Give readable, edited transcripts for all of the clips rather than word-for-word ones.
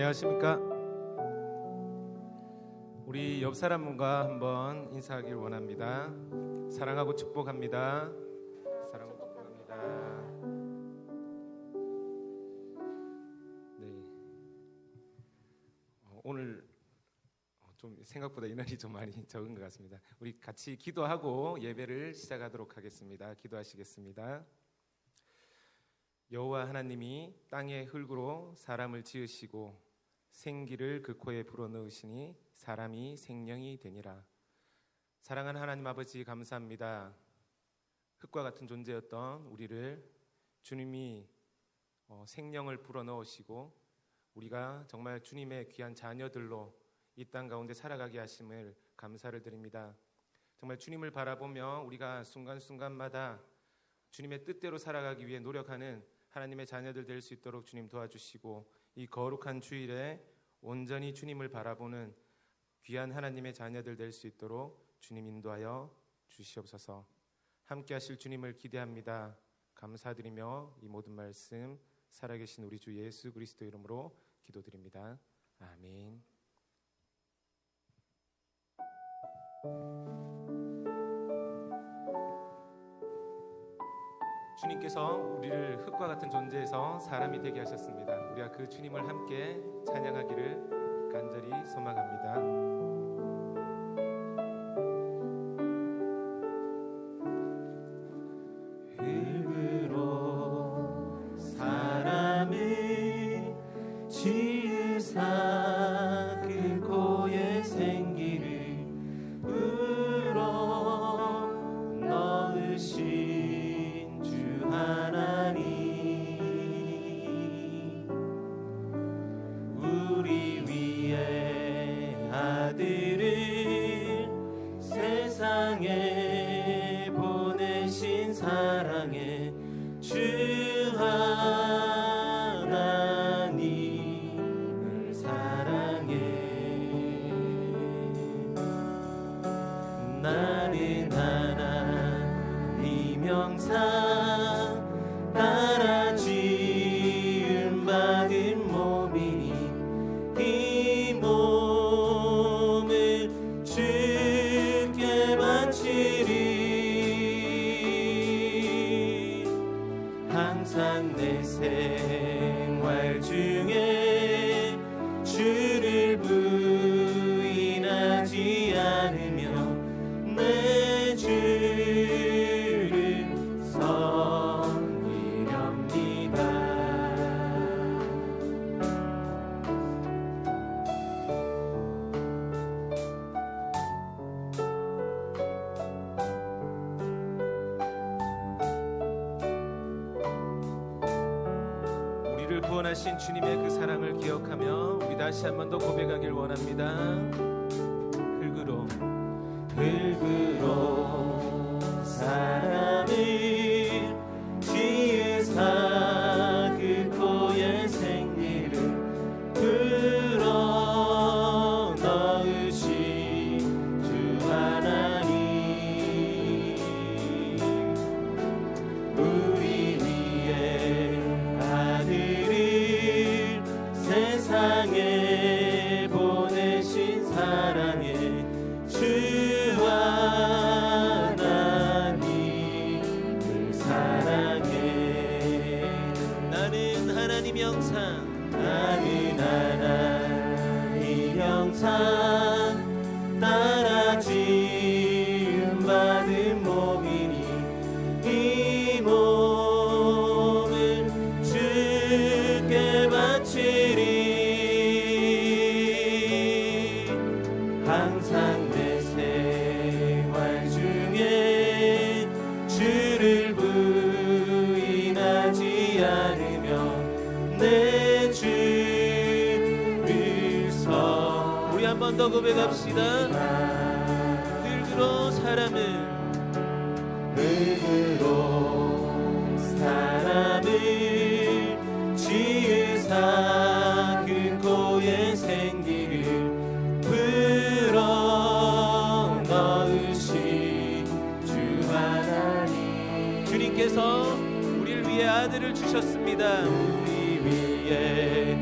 안녕하십니까? 우리 옆 사람과 한번 인사하길 원합니다. 사랑하고 축복합니다. 사랑하고 축복합니다. 네. 오늘 좀 생각보다 인원이 좀 많이 적은 것 같습니다. 우리 같이 기도하고 예배를 시작하도록 하겠습니다. 기도하시겠습니다. 여호와 하나님이 땅의 흙으로 사람을 지으시고 생기를 그 코에 불어넣으시니 사람이 생명이 되니라. 사랑하는 하나님 아버지, 감사합니다. 흙과 같은 존재였던 우리를 주님이 생명을 불어넣으시고 우리가 정말 주님의 귀한 자녀들로 이 땅 가운데 살아가게 하심을 감사를 드립니다. 정말 주님을 바라보며 우리가 순간순간마다 주님의 뜻대로 살아가기 위해 노력하는 하나님의 자녀들 될 수 있도록 주님 도와주시고, 이 거룩한 주일에 온전히 주님을 바라보는 귀한 하나님의 자녀들 될 수 있도록 주님 인도하여 주시옵소서. 함께 하실 주님을 기대합니다. 감사드리며 이 모든 말씀 살아계신 우리 주 예수 그리스도 이름으로 기도드립니다. 아멘. 주님께서 우리를 흙과 같은 존재에서 사람이 되게 하셨습니다. 우리가 그 주님을 함께 찬양하기를 간절히 소망합니다. 흙으로 사람을 지으사 그 코에 생기를 불어넣으신 주 하나님, 우리 위에 아들을 세상에 보내신 사랑의 주 하나님을 사랑해. 나는 하나님 형상 따라 지음받은 몸이니 이 몸을 주께 바치리. 항상 내 생활 중에 주를 부인하지 않으며 내 주를 섬기렵니다. 우리를 구원하신 주님의 그 사랑을 기억하며 우리 다시 한 번 더 고백하길 원합니다. 흙으로 사람을 지으사 그 코에 생기를 불어넣으신 주 하나님, 우리 위에 아들을 세상에 보내신 사랑의 주 하나님을 사랑해. 나는 하나님 형상, 나는 하나님 형상 따라 지음받은 몸이니 이 몸을 주께 바치리. 항상 내 생활 중에 주를 부인하지 않으며 내 주를 우리 한 번 더 고백합시다. 흙으로 사람을 지으사 그 코에 생기를 불어넣으신 주 하나님, 주님께서 우리를 위해 아들을 주셨습니다. 우리 위에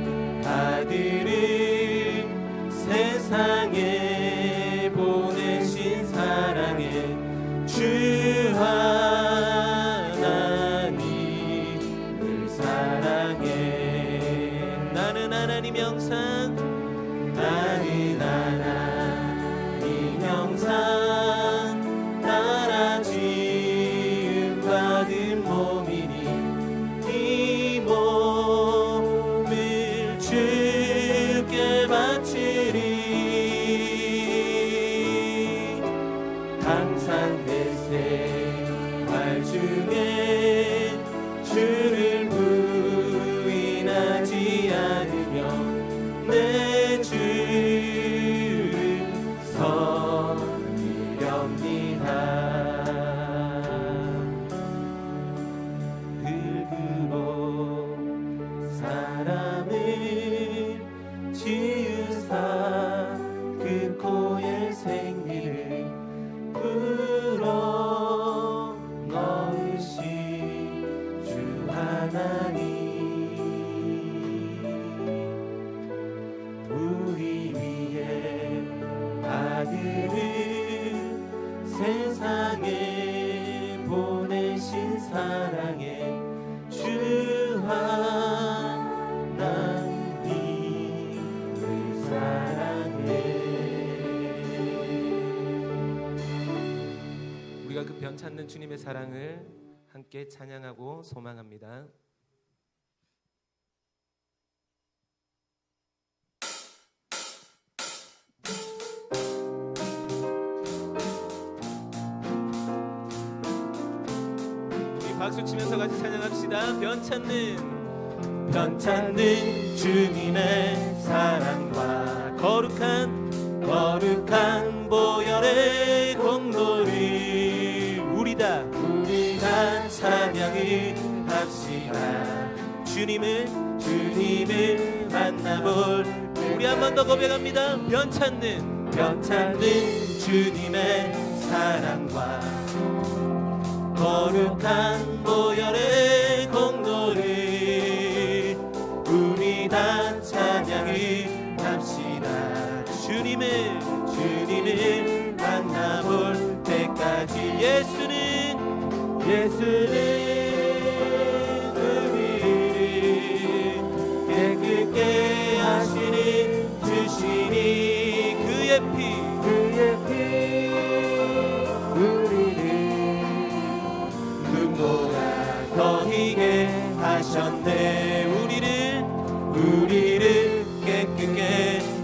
아들을 세상에 보내신 사랑의 주 하나님을 사랑해. 나는 하나님 영상, 나는 하나님 영상 따라 지음 받은 몸이니 이 몸을 주께 바치리. 항상 내 생활 중에 주를 부인하지 않으며 내 주를 섬기렵니다. 흙으로 사람을 지으사 그 코에 생기를 불어 넣으신 주 하나님, 우리 위해 아들을 세상에 보내신 사랑의 주 하나님을 사랑해. 우리가 그 변찮는 주님의 사랑을 함께 찬양하고 소망합니다. 우리 박수 치면서 같이 찬양합시다. 변찮는 주님의 사랑과 거룩한 보혈의 공로를 우리 다 찬양을 합시다. 주님을 만나볼 우리 한 번 더 고백합니다. 변찮는 주님의 사랑과 거룩한 보혈의 공로를 우리 다 찬양을 합시다. 주님을 만나볼 때까지 예수는 우리를 깨끗게 하시는 주시니 그의 피 우리를 눈보다 더 희게 하셨네. 우리를 깨끗게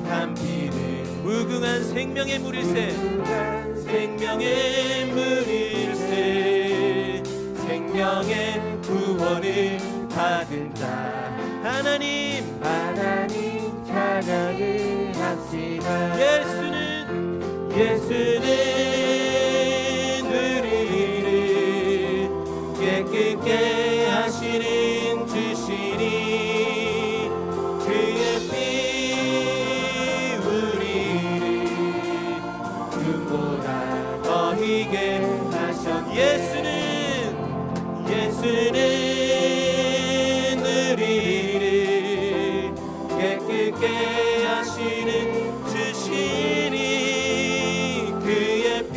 한 피를 무궁한 생명의 물일새 생명의 구원을 받은 자 하나님 찬양을 합시다. 예수는 우리를 깨끗게 하시는 주시니 그의 피 우리를 눈보다 더 희게 하셨네. 예수는 우리를 깨끗게 하시는 주시니 그의 피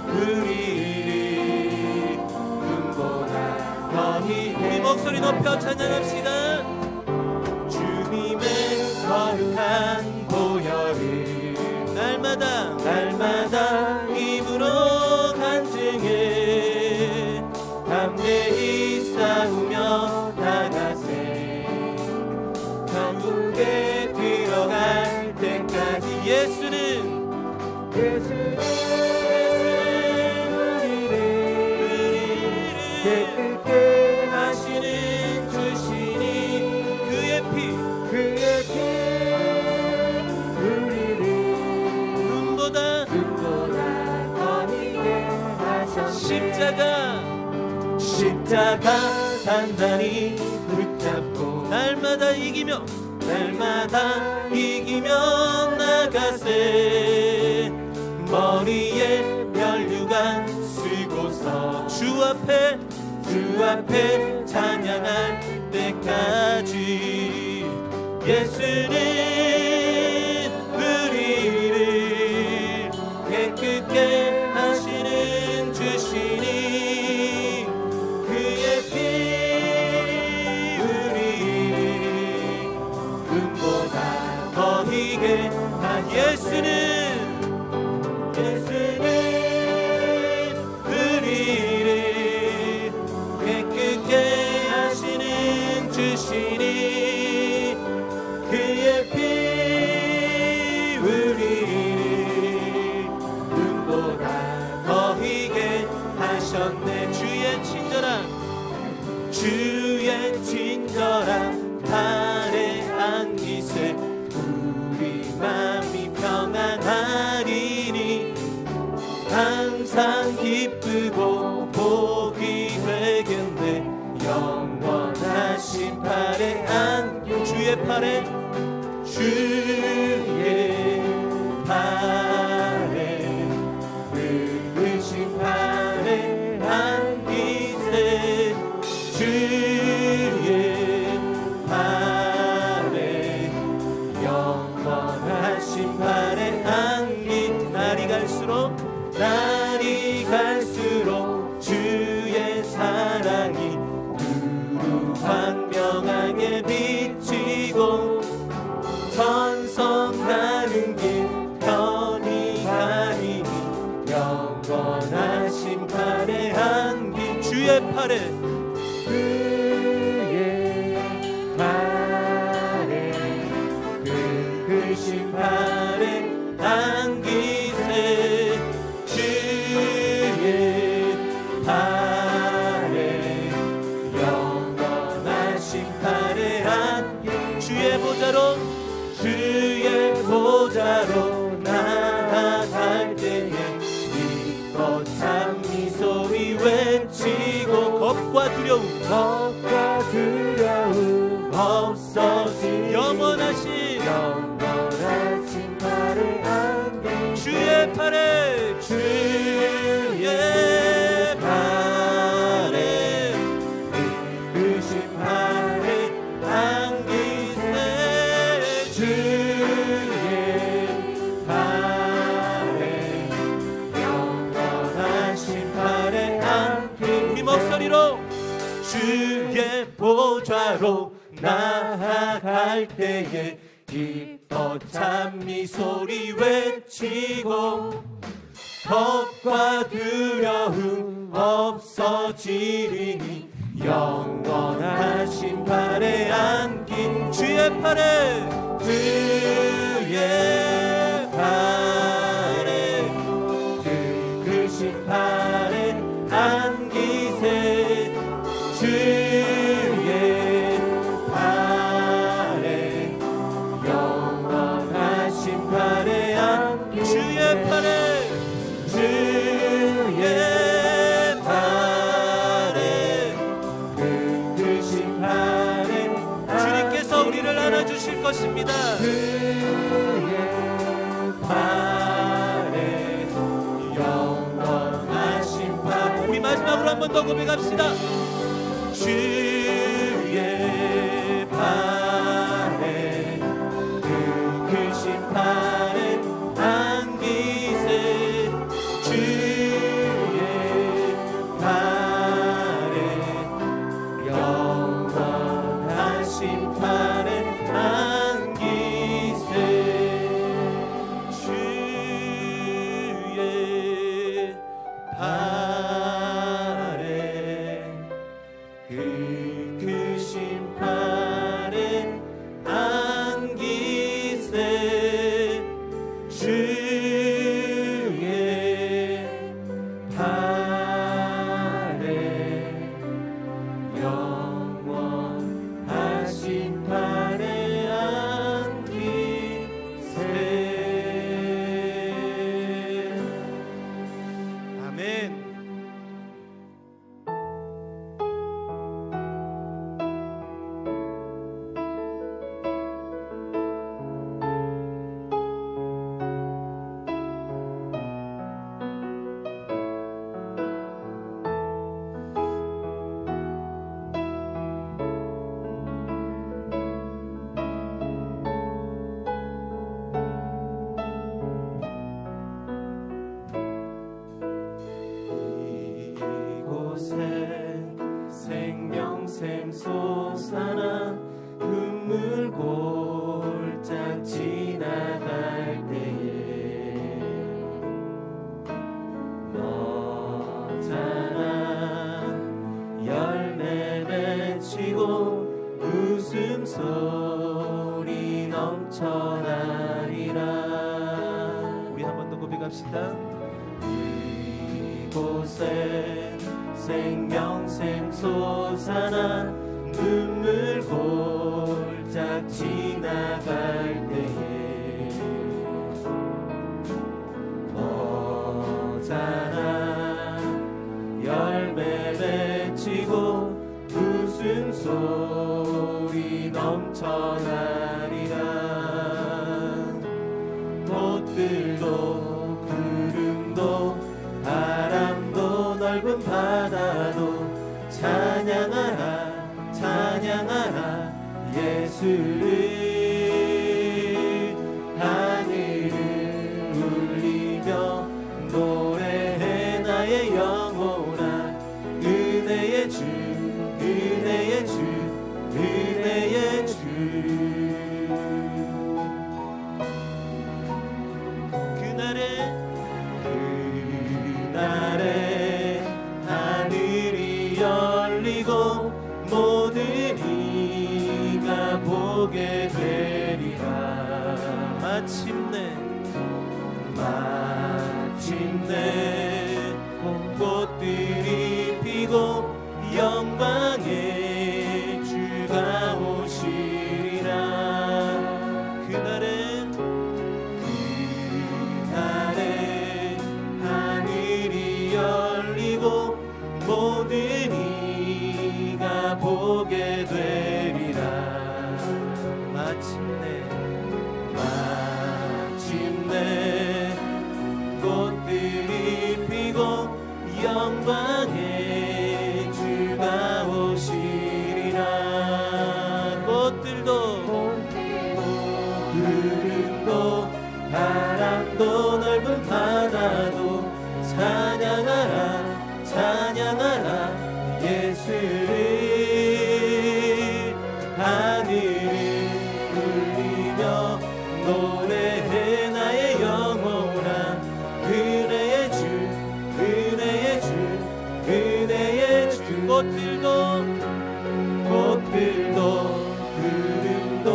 우리를 눈보다 더 희게. 우리 목소리 높여 찬양합시다. 주님의 거룩한 보혈을 날마다 입으로 간증해 담대히 싸우며 나가세. 천국에 들어갈 때까지 예수는 우리를 깨끗게 하시는 주시니 그의 피 우리를 눈보다 더 희게 하셨네. 십자가 단단히 붙잡고 날마다 이기며 나가세. 머리에 면류관 쓰고서 주 앞에 찬양할 때까지 예수는 우리를 깨끗게 하시는 주시니 그의 피 우리를 금보다 더히게 한 예수는 우리를 깨끗게 하시는 주시니 그의 피 우리를 눈보다 더히게 하셨네. 주의 친절한 발에 안기세 우리 맘이 평안하리니 항상 기쁘고 복이 되겠네. 영원하신 팔에 안겨 주의 팔에 의신 팔에 안기세 주의 팔에 영원하신 팔에 안기 날이 갈수록 주의 사랑이 두루 광명하게 비치고 천성나는 길 편히 가리니 영원하신 팔에 안긴 주의 팔에 그신 팔에 안기세 주의 팔에 영원하신 팔에 안기 주의 보좌로 나아갈 때에 기뻐찬 미소리 외치고 겁과 두려움 없어지 영원하신 팔에 안기 주의 팔에 그신 팔에 안기세 주의 팔에 영원하신 팔에 안기 우리 목소리로 주의 보좌로 나아갈 때에 기뻐 찬미 소리 외치고 겁과 두려움 없어지리니 영원하신 팔에 안긴 주의 팔에 그신 팔에 안기세 주의 팔에 영원하신 팔에 안기 주의 팔에 그신 팔에 주님께서 우리를 안아주실 것입니다. 그의 팔에 영원하신 팔 우리 마지막으로 한 번 더 고백합시다. 주의 팔에 그신 팔에 안기세 주의 팔에 영원하신 팔에 안기세 주의 팔에 고백합시다. 이곳에 생명샘 솟아나 눈물 골짝 지나갈 때에 어자나 열매 맺히고 웃음소리 넘쳐나리라. 꽃들도 구름도 바람도 넓은 바다도 찬양하라 찬양하라 예수를. 하늘을 울리며 노래해 나의 영혼아. 은혜의 주 은혜의 주 은혜의 주. 그날에 하늘이 열리고 모든 이가 보게 되리라. 마침내 꽃들이 피고 영광의 주가 오시리라. 그날에 하늘이 열리고 모든 이가 보게 되리라. 마침내 꽃들이 피고 영광의 주가 오시리라. 꽃들도 구름도 바람도 넓은 바다도 찬양하라 찬양하라 예수를. 하늘을 울리며 노래해 나의 영혼아. 은혜의 주 은혜의 주 은혜의 주. 꽃들도 구름도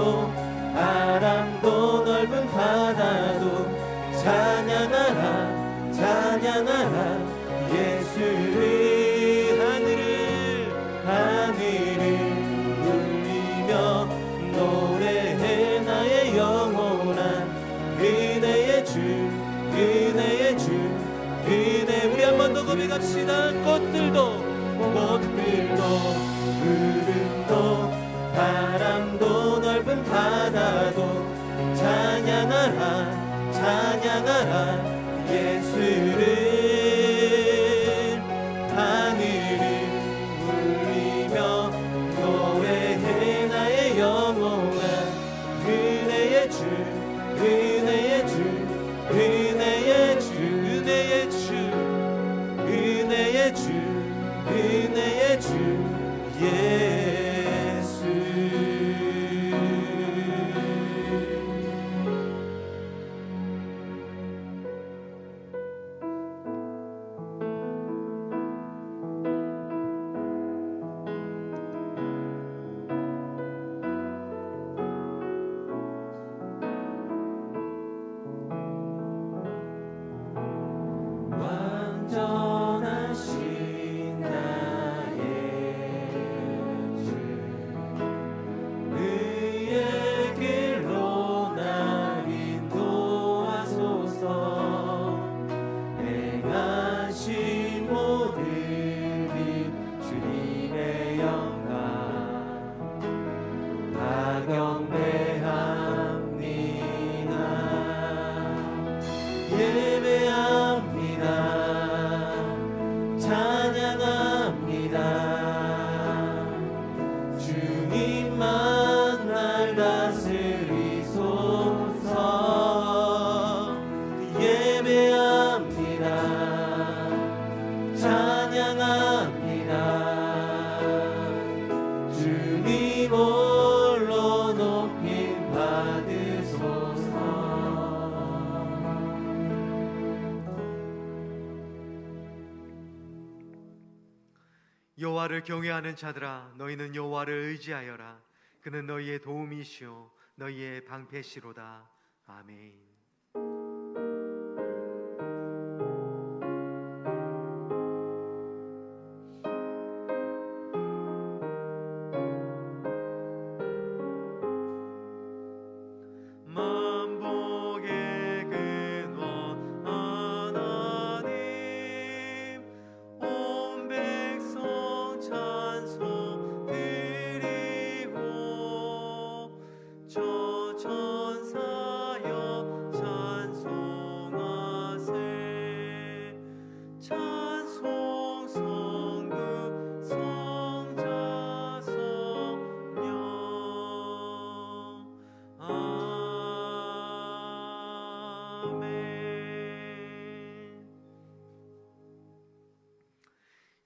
바람도 넓은 바다도 찬양하라 찬양하라 예수를. 하늘을 울리며 노래해 나의 영혼아. 은혜의 주 은혜의 주 은혜. 우리 한 번 더 고백합시다. 꽃들도 구름도 바람도 넓은 바다도 찬양하라 찬양하라 예수를. 하늘을 울리며 노래해 나의 영혼아. 은혜의 주 은혜의 주 은혜의 주 은혜의 주 은혜의 주 은혜의 주 예수. 완전하신 나의 주 의의 길로 날 인도하소서. 행하신 모든 일 주님의 영광 다 경배합니다. 예배합니다. 찬양합니다. 주님만 날 다스리소서. 예배합니다. 찬양합니다. 주님 홀로 높임 받으소서. 여호와를 경외하는 자들아, 너희는 여호와를 의지하여라. 그는 너희의 도움이시오 너희의 방패시로다. 아멘.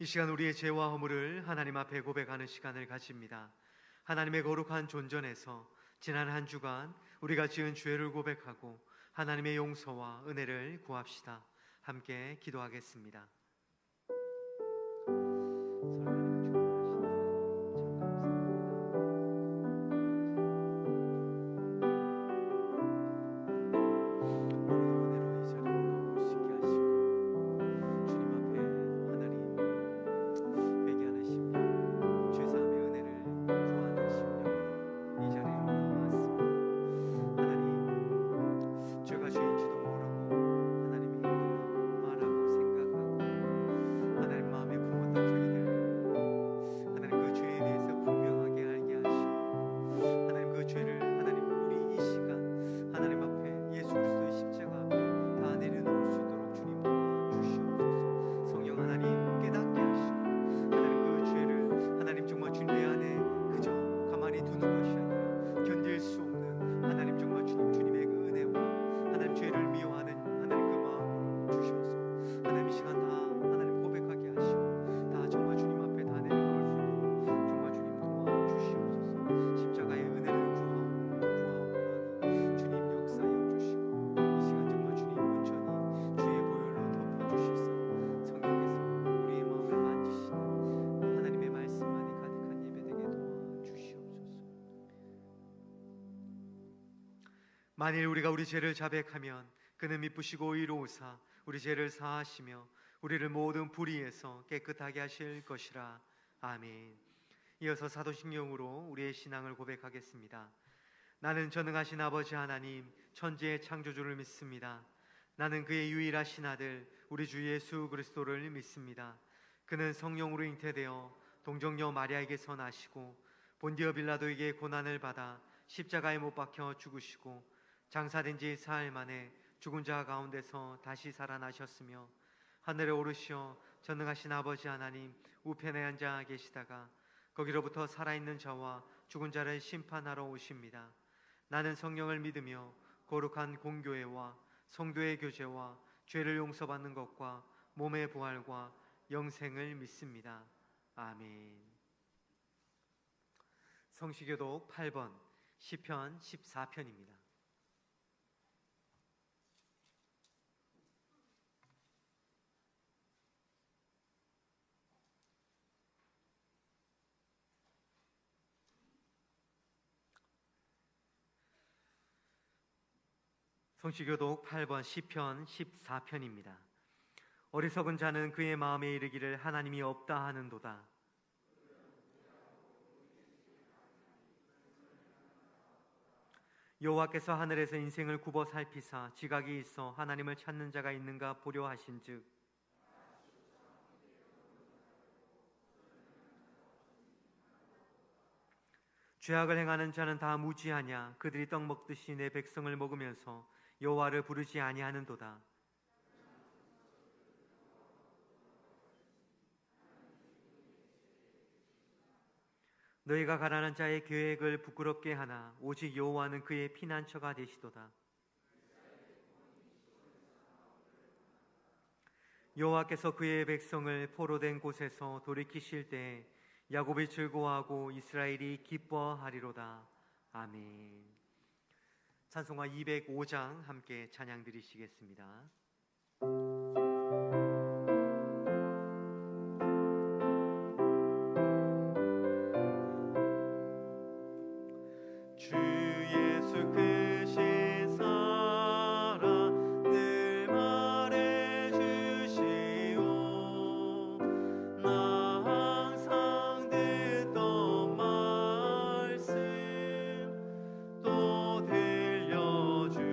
이 시간 우리의 죄와 허물을 하나님 앞에 고백하는 시간을 가집니다. 하나님의 거룩한 존전에서 지난 한 주간 우리가 지은 죄를 고백하고 하나님의 용서와 은혜를 구합시다. 함께 기도하겠습니다. 만일 우리가 우리 죄를 자백하면 그는 미쁘시고 의로우사 우리 죄를 사하시며 우리를 모든 불의에서 깨끗하게 하실 것이라. 아멘. 이어서 사도신경으로 우리의 신앙을 고백하겠습니다. 나는 전능하신 아버지 하나님 천지의 창조주를 믿습니다. 나는 그의 유일하신 아들 우리 주 예수 그리스도를 믿습니다. 그는 성령으로 잉태되어 동정녀 마리아에게서 나시고 본디어 빌라도에게 고난을 받아 십자가에 못 박혀 죽으시고 장사된 지 사흘 만에 죽은 자 가운데서 다시 살아나셨으며 하늘에 오르시어 전능하신 아버지 하나님 우편에 앉아 계시다가 거기로부터 살아있는 자와 죽은 자를 심판하러 오십니다. 나는 성령을 믿으며 거룩한 공교회와 성도의 교제와 죄를 용서받는 것과 몸의 부활과 영생을 믿습니다. 아멘. 성시교독 8번 시편 14편입니다. 성시교독 8번 시편 14편입니다. 어리석은 자는 그의 마음에 이르기를 하나님이 없다 하는도다. 여호와께서 하늘에서 인생을 굽어 살피사 지각이 있어 하나님을 찾는 자가 있는가 보려 하신즉 죄악을 행하는 자는 다 무지하냐. 그들이 떡 먹듯이 내 백성을 먹으면서 여호와를 부르지 아니하는도다. 너희가 가난한 자의 계획을 부끄럽게 하나 오직 여호와는 그의 피난처가 되시도다. 여호와께서 그의 백성을 포로된 곳에서 돌이키실 때에 야곱이 즐거워하고 이스라엘이 기뻐하리로다. 아멘. 찬송가 205장 함께 찬양 드리시겠습니다. 또 들려주시오.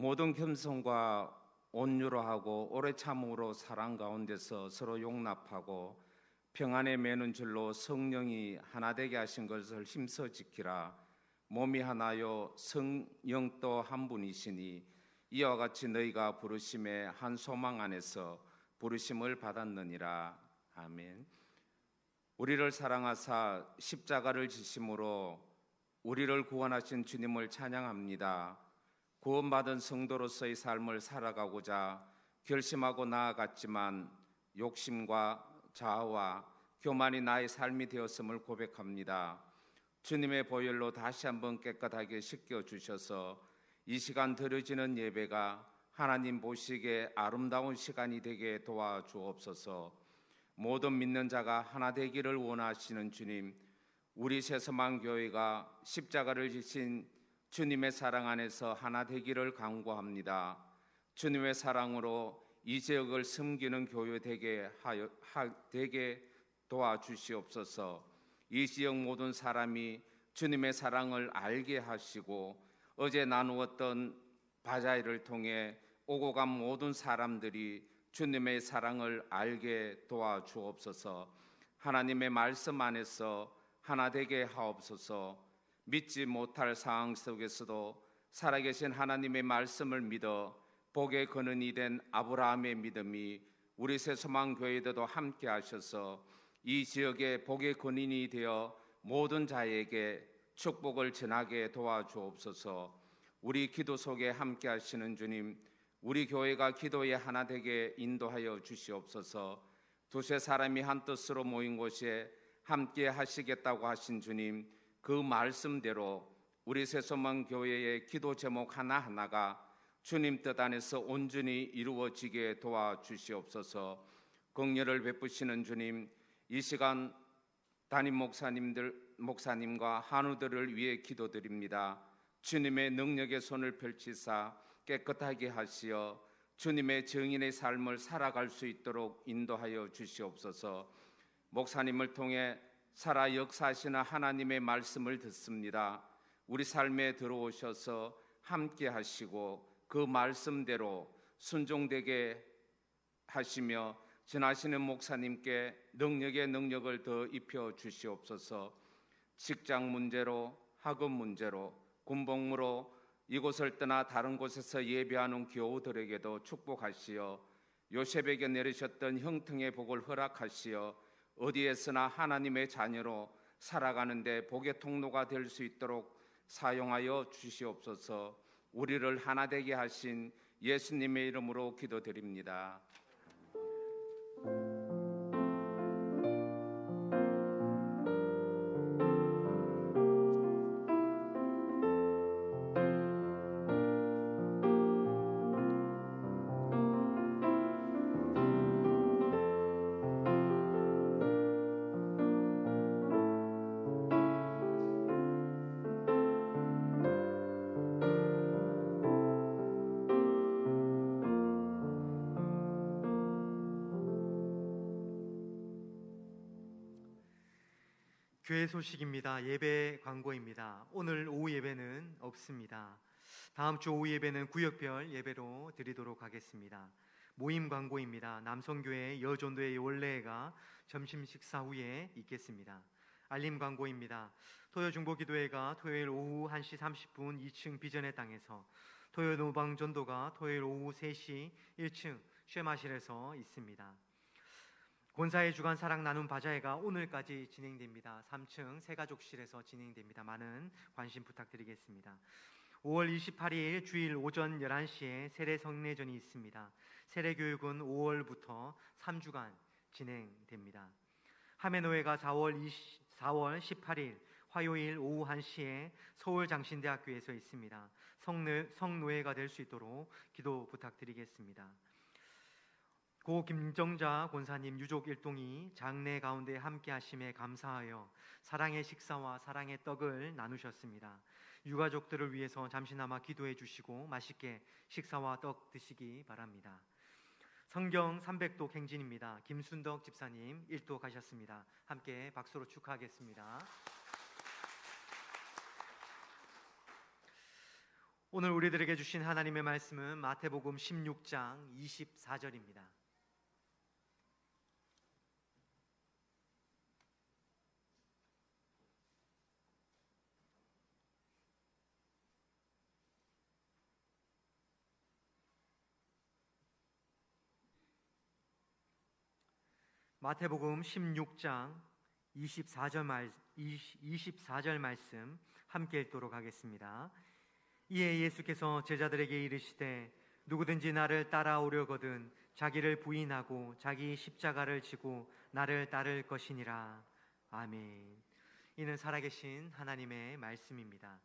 모든 겸손과 온유로 하고 오래 참음으로 사랑 가운데서 서로 용납하고 평안에 매는 줄로 성령이 하나 되게 하신 것을 힘써 지키라. 몸이 하나요 성령도 한 분이시니 이와 같이 너희가 부르심의 한 소망 안에서 부르심을 받았느니라. 아멘. 우리를 사랑하사 십자가를 지심으로 우리를 구원하신 주님을 찬양합니다. 구원받은 성도로서의 삶을 살아가고자 결심하고 나아갔지만 욕심과 자아와 교만이 나의 삶이 되었음을 고백합니다. 주님의 보혈로 다시 한번 깨끗하게 씻겨주셔서 이 시간 드려지는 예배가 하나님 보시기에 아름다운 시간이 되게 도와주옵소서. 모든 믿는 자가 하나 되기를 원하시는 주님, 우리 새서망교회가 십자가를 지신 주님의 사랑 안에서 하나 되기를 간구합니다. 주님의 사랑으로 이 지역을 섬기는 교회 되게 도와주시옵소서. 이 지역 모든 사람이 주님의 사랑을 알게 하시고 어제 나누었던 바자회를 통해 오고 간 모든 사람들이 주님의 사랑을 알게 도와주옵소서. 하나님의 말씀 안에서 하나 되게 하옵소서. 믿지 못할 상황 속에서도 살아계신 하나님의 말씀을 믿어 복의 근원이 된 아브라함의 믿음이 우리 새소망교회에도 함께 하셔서 이 지역의 복의 근원이 되어 모든 자에게 축복을 전하게 도와주옵소서. 우리 기도 속에 함께 하시는 주님, 우리 교회가 기도에 하나 되게 인도하여 주시옵소서. 두세 사람이 한 뜻으로 모인 곳에 함께 하시겠다고 하신 주님, 그 말씀대로 우리 새소망교회의 기도 제목 하나하나가 주님 뜻 안에서 온전히 이루어지게 도와주시옵소서. 긍휼을 베푸시는 주님, 이 시간 담임 목사님과 한우들을 위해 기도드립니다. 주님의 능력의 손을 펼치사 깨끗하게 하시어 주님의 증인의 삶을 살아갈 수 있도록 인도하여 주시옵소서. 목사님을 통해 살아 역사하시는 하나님의 말씀을 듣습니다. 우리 삶에 들어오셔서 함께 하시고 그 말씀대로 순종되게 하시며 전하시는 목사님께 능력의 능력을 더 입혀 주시옵소서. 직장 문제로, 학업 문제로, 군복무로 이곳을 떠나 다른 곳에서 예배하는 교우들에게도 축복하시어 요셉에게 내리셨던 형통의 복을 허락하시어 어디에서나 하나님의 자녀로 살아가는데 복의 통로가 될 수 있도록 사용하여 주시옵소서. 우리를 하나 되게 하신 예수님의 이름으로 기도드립니다. 교회 소식입니다. 예배 광고입니다. 오늘 오후 예배는 없습니다. 다음 주 오후 예배는 구역별 예배로 드리도록 하겠습니다. 모임 광고입니다. 남성교회 여전도의 원례회가 점심 식사 후에 있겠습니다. 알림 광고입니다. 토요중보기도회가 토요일 오후 1시 30분 2층 비전의 땅에서, 토요 노방전도가 토요일 오후 3시 1층 쉐마실에서 있습니다. 권사의 주간 사랑 나눔 바자회가 오늘까지 진행됩니다. 3층 새가족실에서 진행됩니다. 많은 관심 부탁드리겠습니다. 5월 28일 주일 오전 11시에 세례 성례전이 있습니다. 세례 교육은 5월부터 3주간 진행됩니다. 하매노회가 4월 18일 화요일 오후 1시에 서울장신대학교에서 있습니다. 성노회가 될 수 있도록 기도 부탁드리겠습니다. 고 김정자 권사님 유족 일동이 장례 가운데 함께 하심에 감사하여 사랑의 식사와 사랑의 떡을 나누셨습니다. 유가족들을 위해서 잠시나마 기도해 주시고 맛있게 식사와 떡 드시기 바랍니다. 성경 300독 행진입니다. 김순덕 집사님 1독 하셨습니다. 함께 박수로 축하하겠습니다. 오늘 우리들에게 주신 하나님의 말씀은 마태복음 16장 24절입니다. 마태복음 16장 24절 말씀 함께 읽도록 하겠습니다. 이에 예수께서 제자들에게 이르시되 누구든지 나를 따라오려거든 자기를 부인하고 자기 십자가를 지고 나를 따를 것이니라. 아멘. 이는 살아계신 하나님의 말씀입니다.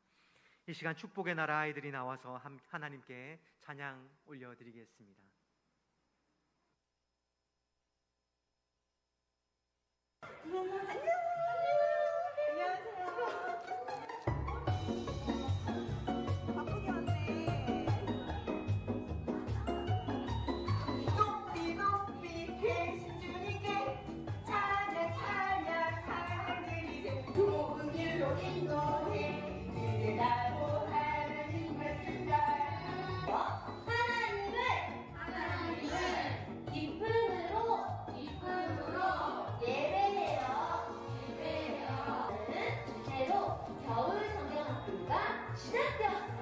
이 시간 축복의 나라 아이들이 나와서 하나님께 찬양 올려드리겠습니다. 바쁘게 왔네. 높이 높이 계신 주님께 찬양 하늘이세 좋은 길로 인도해 이르라고 하나님 말씀 따라 하나님을 기쁨으로 예배해요. 새로 겨울 성경학교가 시작되었어요.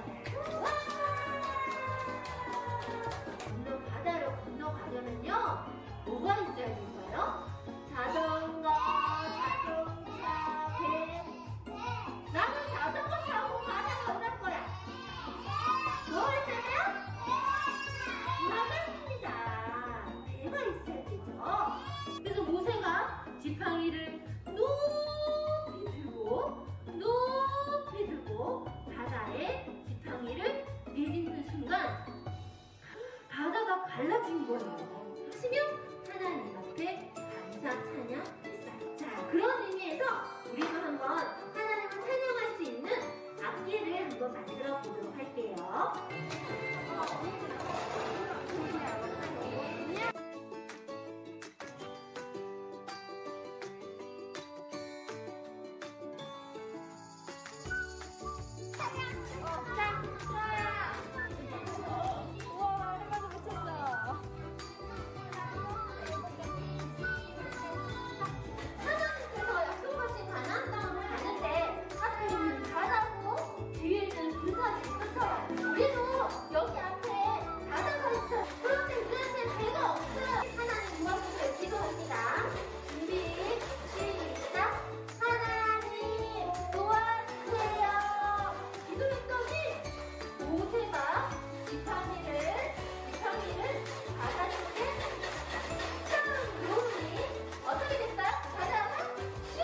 바다로 건너가려면요 뭐가 있어야 될까요? 자전거, 자동차, 배. 나는 자전거 타고 바다 건널 거야. 뭐 있어요? 맞습니다. 배가 있어야 되죠. 그래서 모세가 지팡이를 높이 들고 바다에 지팡이를 내딛는 순간 바다가 갈라진 거예요. 하시며 하나님 앞에 감사 찬양했어요. 자, 그런 의미에서 우리도 한번 하나님을 찬양할 수 있는 악기를 한번 만들어 보도록 할게요. 하나님께서 약속하신 가나안 땅을 가는데 앞에 있는 바다고 뒤에 있는 군사들이 있어요. 우리도 여기 앞에 바다가 있어요. 그런데 우리한테 배가 없어요. 하나님 도와주세요. 기도합니다. 준비 시작. 하나님 도와주세요. 기도했더니 모세가 지팡이를 바다 속에 딱 놓으니 어떻게 됐어요? 바다가 슈!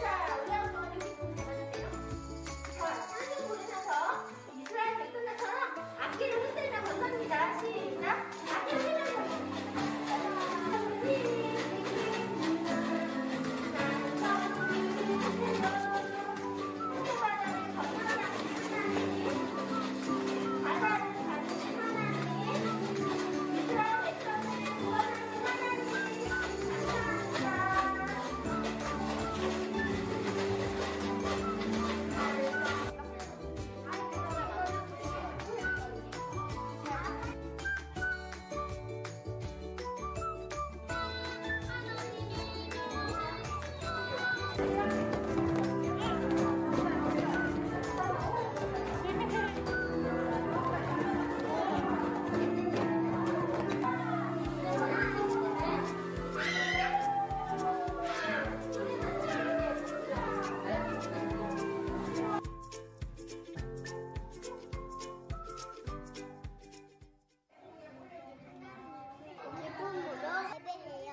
자, 우리 한번 여기 좀 잡아주세요. 자, 하늘 보내셔서 이스라엘 백성들처럼 악기를 흔들며 건너니다. 시작! 악기를 흔들며 바다를 건너가는 하나님, 바다를 가르친 하나님, 이스라엘 백성들을 구원하신 하나님, 기쁨으로 예배해요.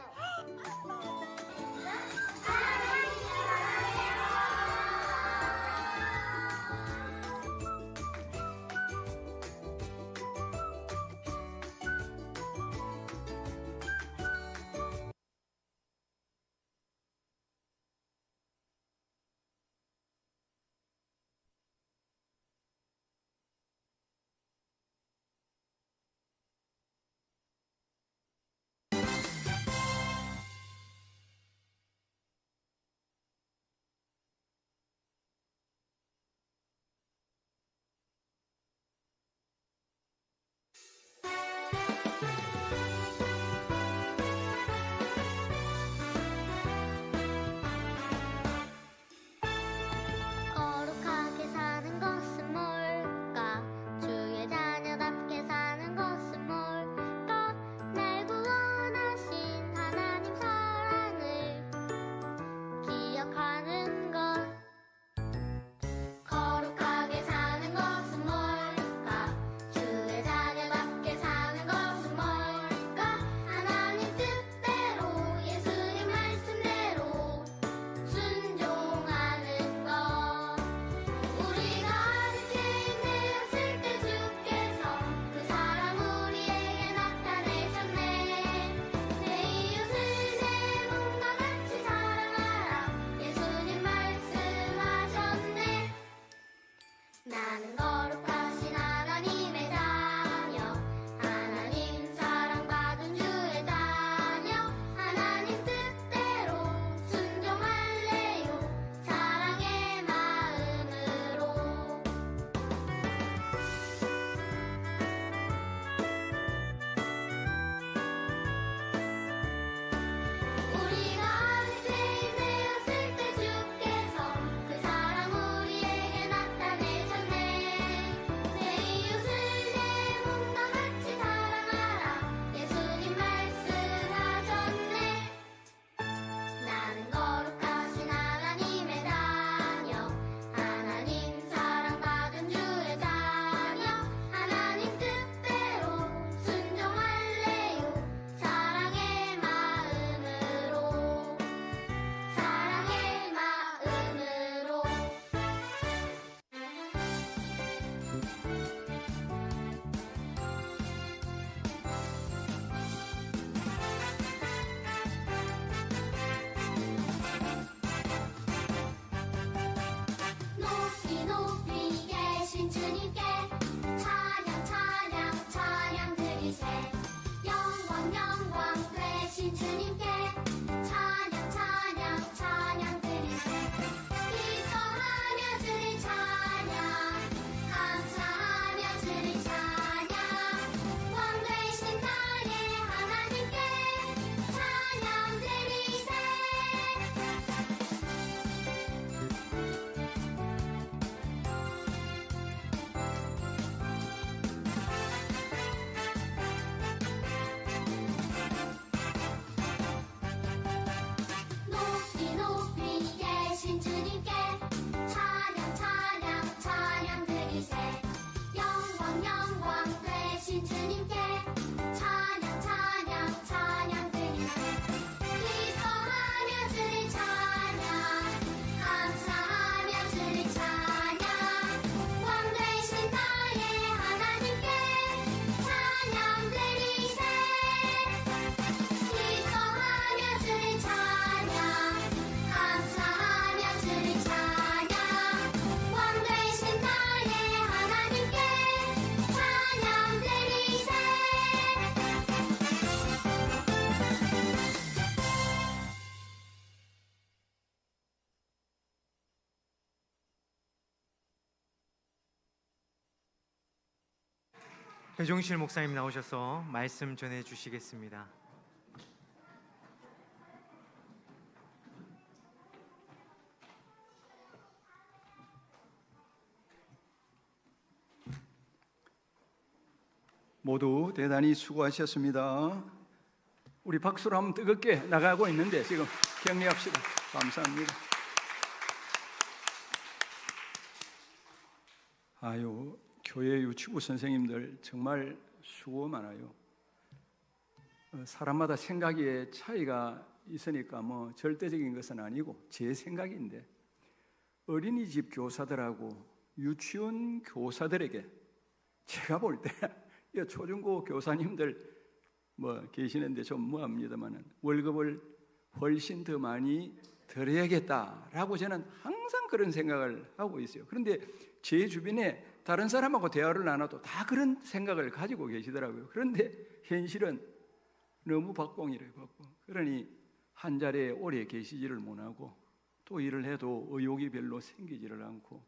배종실 목사님 나오셔서 말씀 전해 주시겠습니다. 모두 대단히 수고하셨습니다. 우리 박수로 한번 뜨겁게 나가고 있는데 지금 격려합시다. 감사합니다. 아유, 교회 유치부 선생님들 정말 수고 많아요. 사람마다 생각의 차이가 있으니까 뭐 절대적인 것은 아니고 제 생각인데, 어린이집 교사들하고 유치원 교사들에게 제가 볼 때 초중고 교사님들 뭐 계시는데 좀 뭐합니다만은 월급을 훨씬 더 많이 드려야겠다라고 저는 항상 그런 생각을 하고 있어요. 그런데 제 주변에 다른 사람하고 대화를 나눠도 다 그런 생각을 가지고 계시더라고요. 그런데 현실은 너무 박봉이래요, 박봉. 그러니 한 자리에 오래 계시지를 못하고 또 일을 해도 의욕이 별로 생기지를 않고,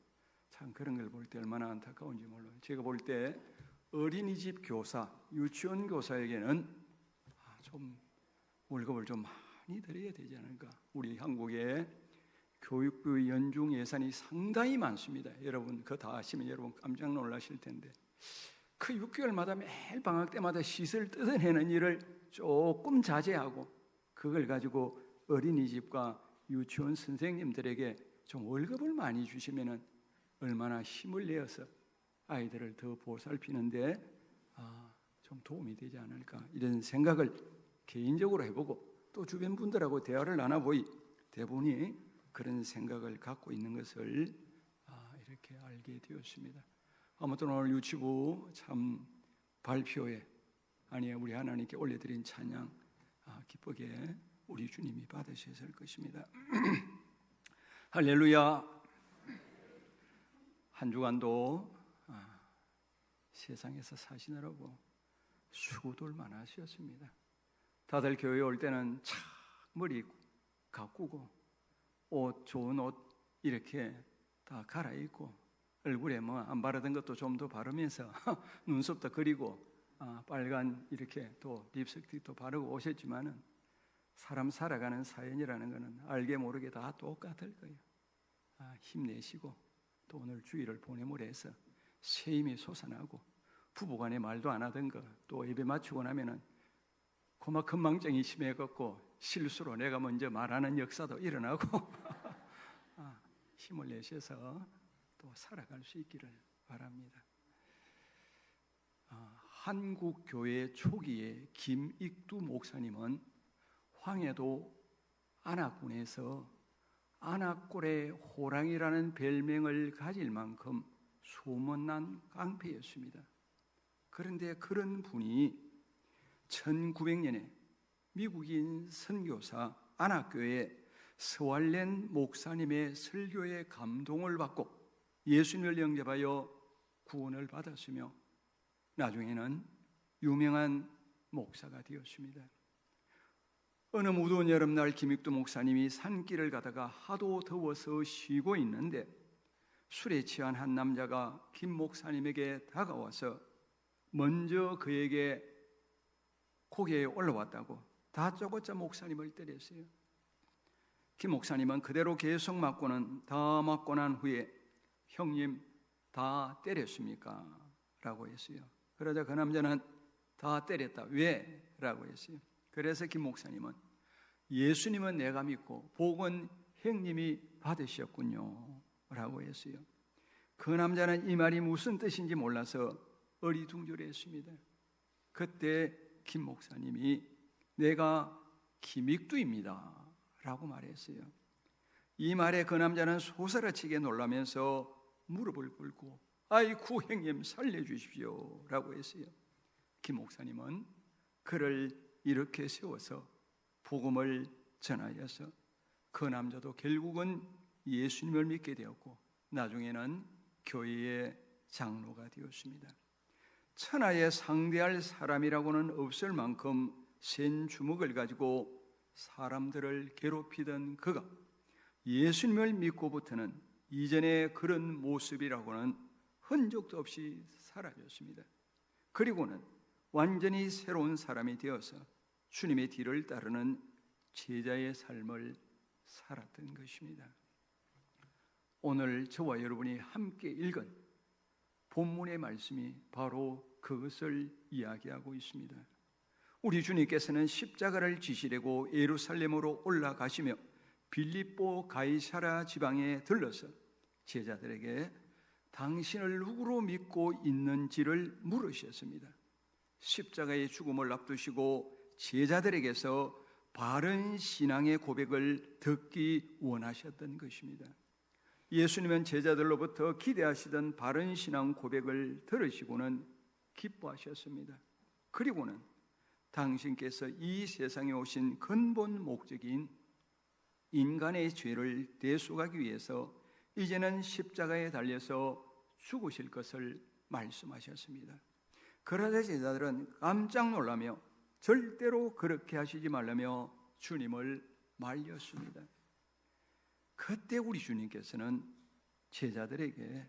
참 그런 걸 볼 때 얼마나 안타까운지 몰라요. 제가 볼 때 어린이집 교사, 유치원 교사에게는 좀 월급을 좀 많이 드려야 되지 않을까. 우리 한국에 교육부 연중 예산이 상당히 많습니다. 여러분 그거 다 아시면 여러분 깜짝 놀라실 텐데, 그 6개월마다 매일 방학 때마다 시설 뜯어내는 일을 조금 자제하고 그걸 가지고 어린이집과 유치원 선생님들에게 좀 월급을 많이 주시면은 얼마나 힘을 내어서 아이들을 더 보살피는데 좀 도움이 되지 않을까, 이런 생각을 개인적으로 해보고 또 주변 분들하고 대화를 나눠보니 대부분이 그런 생각을 갖고 있는 것을 이렇게 알게 되었습니다. 아무튼 오늘 유치부 참 발표회 우리 하나님께 올려드린 찬양 기쁘게 우리 주님이 받으셨을 것입니다. 할렐루야. 한 주간도 세상에서 사시느라고 수고들 많으셨습니다. 다들 교회 올 때는 착 머리 가꾸고 옷, 좋은 옷 이렇게 다 갈아입고 얼굴에 뭐 안 바르던 것도 좀 더 바르면서 눈썹도 그리고 빨간 이렇게 또 립스틱도 바르고 오셨지만은 사람 살아가는 사연이라는 것은 알게 모르게 다 똑같을 거예요. 힘내시고 또 오늘 주일을 보내므로 해서 새 힘이 솟아나고 부부간에 말도 안 하던 거 또 예배 마치고 나면은 고막 건망증이 심해갖고 실수로 내가 먼저 말하는 역사도 일어나고 힘을 내셔서 또 살아갈 수 있기를 바랍니다. 한국 교회 초기에 김익두 목사님은 황해도 안악군에서 안악골의 호랑이라는 별명을 가질 만큼 소문난 깡패였습니다. 그런데 그런 분이 1900년에 미국인 선교사 안악교회 서왈렌 목사님의 설교에 감동을 받고 예수님을 영접하여 구원을 받았으며 나중에는 유명한 목사가 되었습니다. 어느 무더운 여름날 김익두 목사님이 산길을 가다가 하도 더워서 쉬고 있는데 술에 취한 한 남자가 김 목사님에게 다가와서 먼저 그에게 고개에 올라왔다고 다짜고짜 목사님을 때렸어요. 김 목사님은 그대로 계속 맞고는 다 맞고 난 후에 형님 다 때렸습니까? 라고 했어요. 그러자 그 남자는 다 때렸다. 왜? 라고 했어요. 그래서 김 목사님은 예수님은 내가 믿고 복은 형님이 받으셨군요 라고 했어요. 그 남자는 이 말이 무슨 뜻인지 몰라서 어리둥절했습니다. 그때 김 목사님이 내가 김익두입니다 라고 말했어요. 이 말에 그 남자는 소스라치게 놀라면서 무릎을 꿇고 아이쿠 형님 살려주십시오 라고 했어요. 김 목사님은 그를 이렇게 세워서 복음을 전하여서 그 남자도 결국은 예수님을 믿게 되었고 나중에는 교회의 장로가 되었습니다. 천하에 상대할 사람이라고는 없을 만큼 센 주먹을 가지고 사람들을 괴롭히던 그가 예수님을 믿고부터는 이전의 그런 모습이라고는 흔적도 없이 사라졌습니다. 그리고는 완전히 새로운 사람이 되어서 주님의 뒤를 따르는 제자의 삶을 살았던 것입니다. 오늘 저와 여러분이 함께 읽은 본문의 말씀이 바로 그것을 이야기하고 있습니다. 우리 주님께서는 십자가를 지시려고 예루살렘으로 올라가시며 빌립보 가이사랴 지방에 들러서 제자들에게 당신을 누구로 믿고 있는지를 물으셨습니다. 십자가의 죽음을 앞두시고 제자들에게서 바른 신앙의 고백을 듣기 원하셨던 것입니다. 예수님은 제자들로부터 기대하시던 바른 신앙 고백을 들으시고는 기뻐하셨습니다. 그리고는 당신께서 이 세상에 오신 근본 목적인 인간의 죄를 대속하기 위해서 이제는 십자가에 달려서 죽으실 것을 말씀하셨습니다. 그러자 제자들은 깜짝 놀라며 절대로 그렇게 하시지 말라며 주님을 말렸습니다. 그때 우리 주님께서는 제자들에게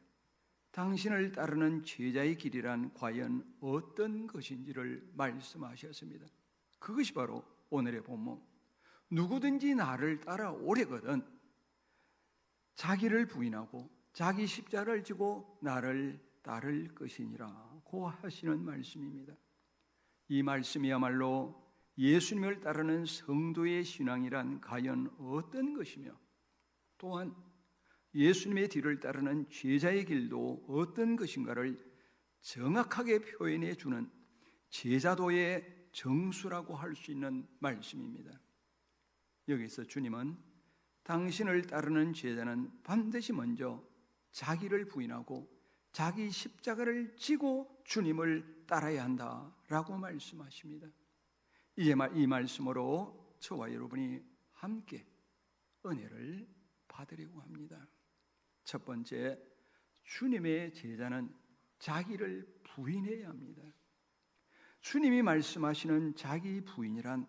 당신을 따르는 제자의 길이란 과연 어떤 것인지를 말씀하셨습니다. 그것이 바로 오늘의 본문, 누구든지 나를 따라오려거든 자기를 부인하고 자기 십자가를 지고 나를 따를 것이니라고 하시는 말씀입니다. 이 말씀이야말로 예수님을 따르는 성도의 신앙이란 과연 어떤 것이며, 또한 예수님의 뒤를 따르는 제자의 길도 어떤 것인가를 정확하게 표현해 주는 제자도의 정수라고 할 수 있는 말씀입니다. 여기서 주님은 당신을 따르는 제자는 반드시 먼저 자기를 부인하고 자기 십자가를 지고 주님을 따라야 한다라고 말씀하십니다. 이제 이 말씀으로 저와 여러분이 함께 은혜를 받으려고 합니다. 첫 번째, 주님의 제자는 자기를 부인해야 합니다. 주님이 말씀하시는 자기 부인이란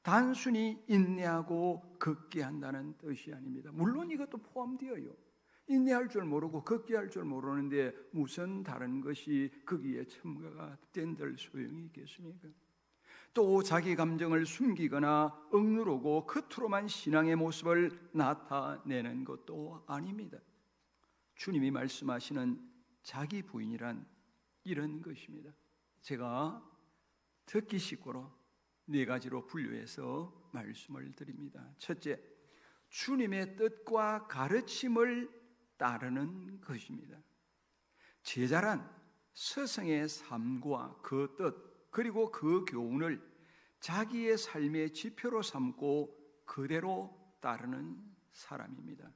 단순히 인내하고 걷게 한다는 뜻이 아닙니다. 물론 이것도 포함되어요. 인내할 줄 모르고 걷게 할 줄 모르는데 무슨 다른 것이 거기에 첨가가 된들 소용이 있겠습니까? 또 자기 감정을 숨기거나 억누르고 겉으로만 신앙의 모습을 나타내는 것도 아닙니다. 주님이 말씀하시는 자기 부인이란 이런 것입니다. 제가 듣기 쉽고로 4가지로 분류해서 말씀을 드립니다. 첫째, 주님의 뜻과 가르침을 따르는 것입니다. 제자란 스승의 삶과 그 뜻, 그리고 그 교훈을 자기의 삶의 지표로 삼고 그대로 따르는 사람입니다.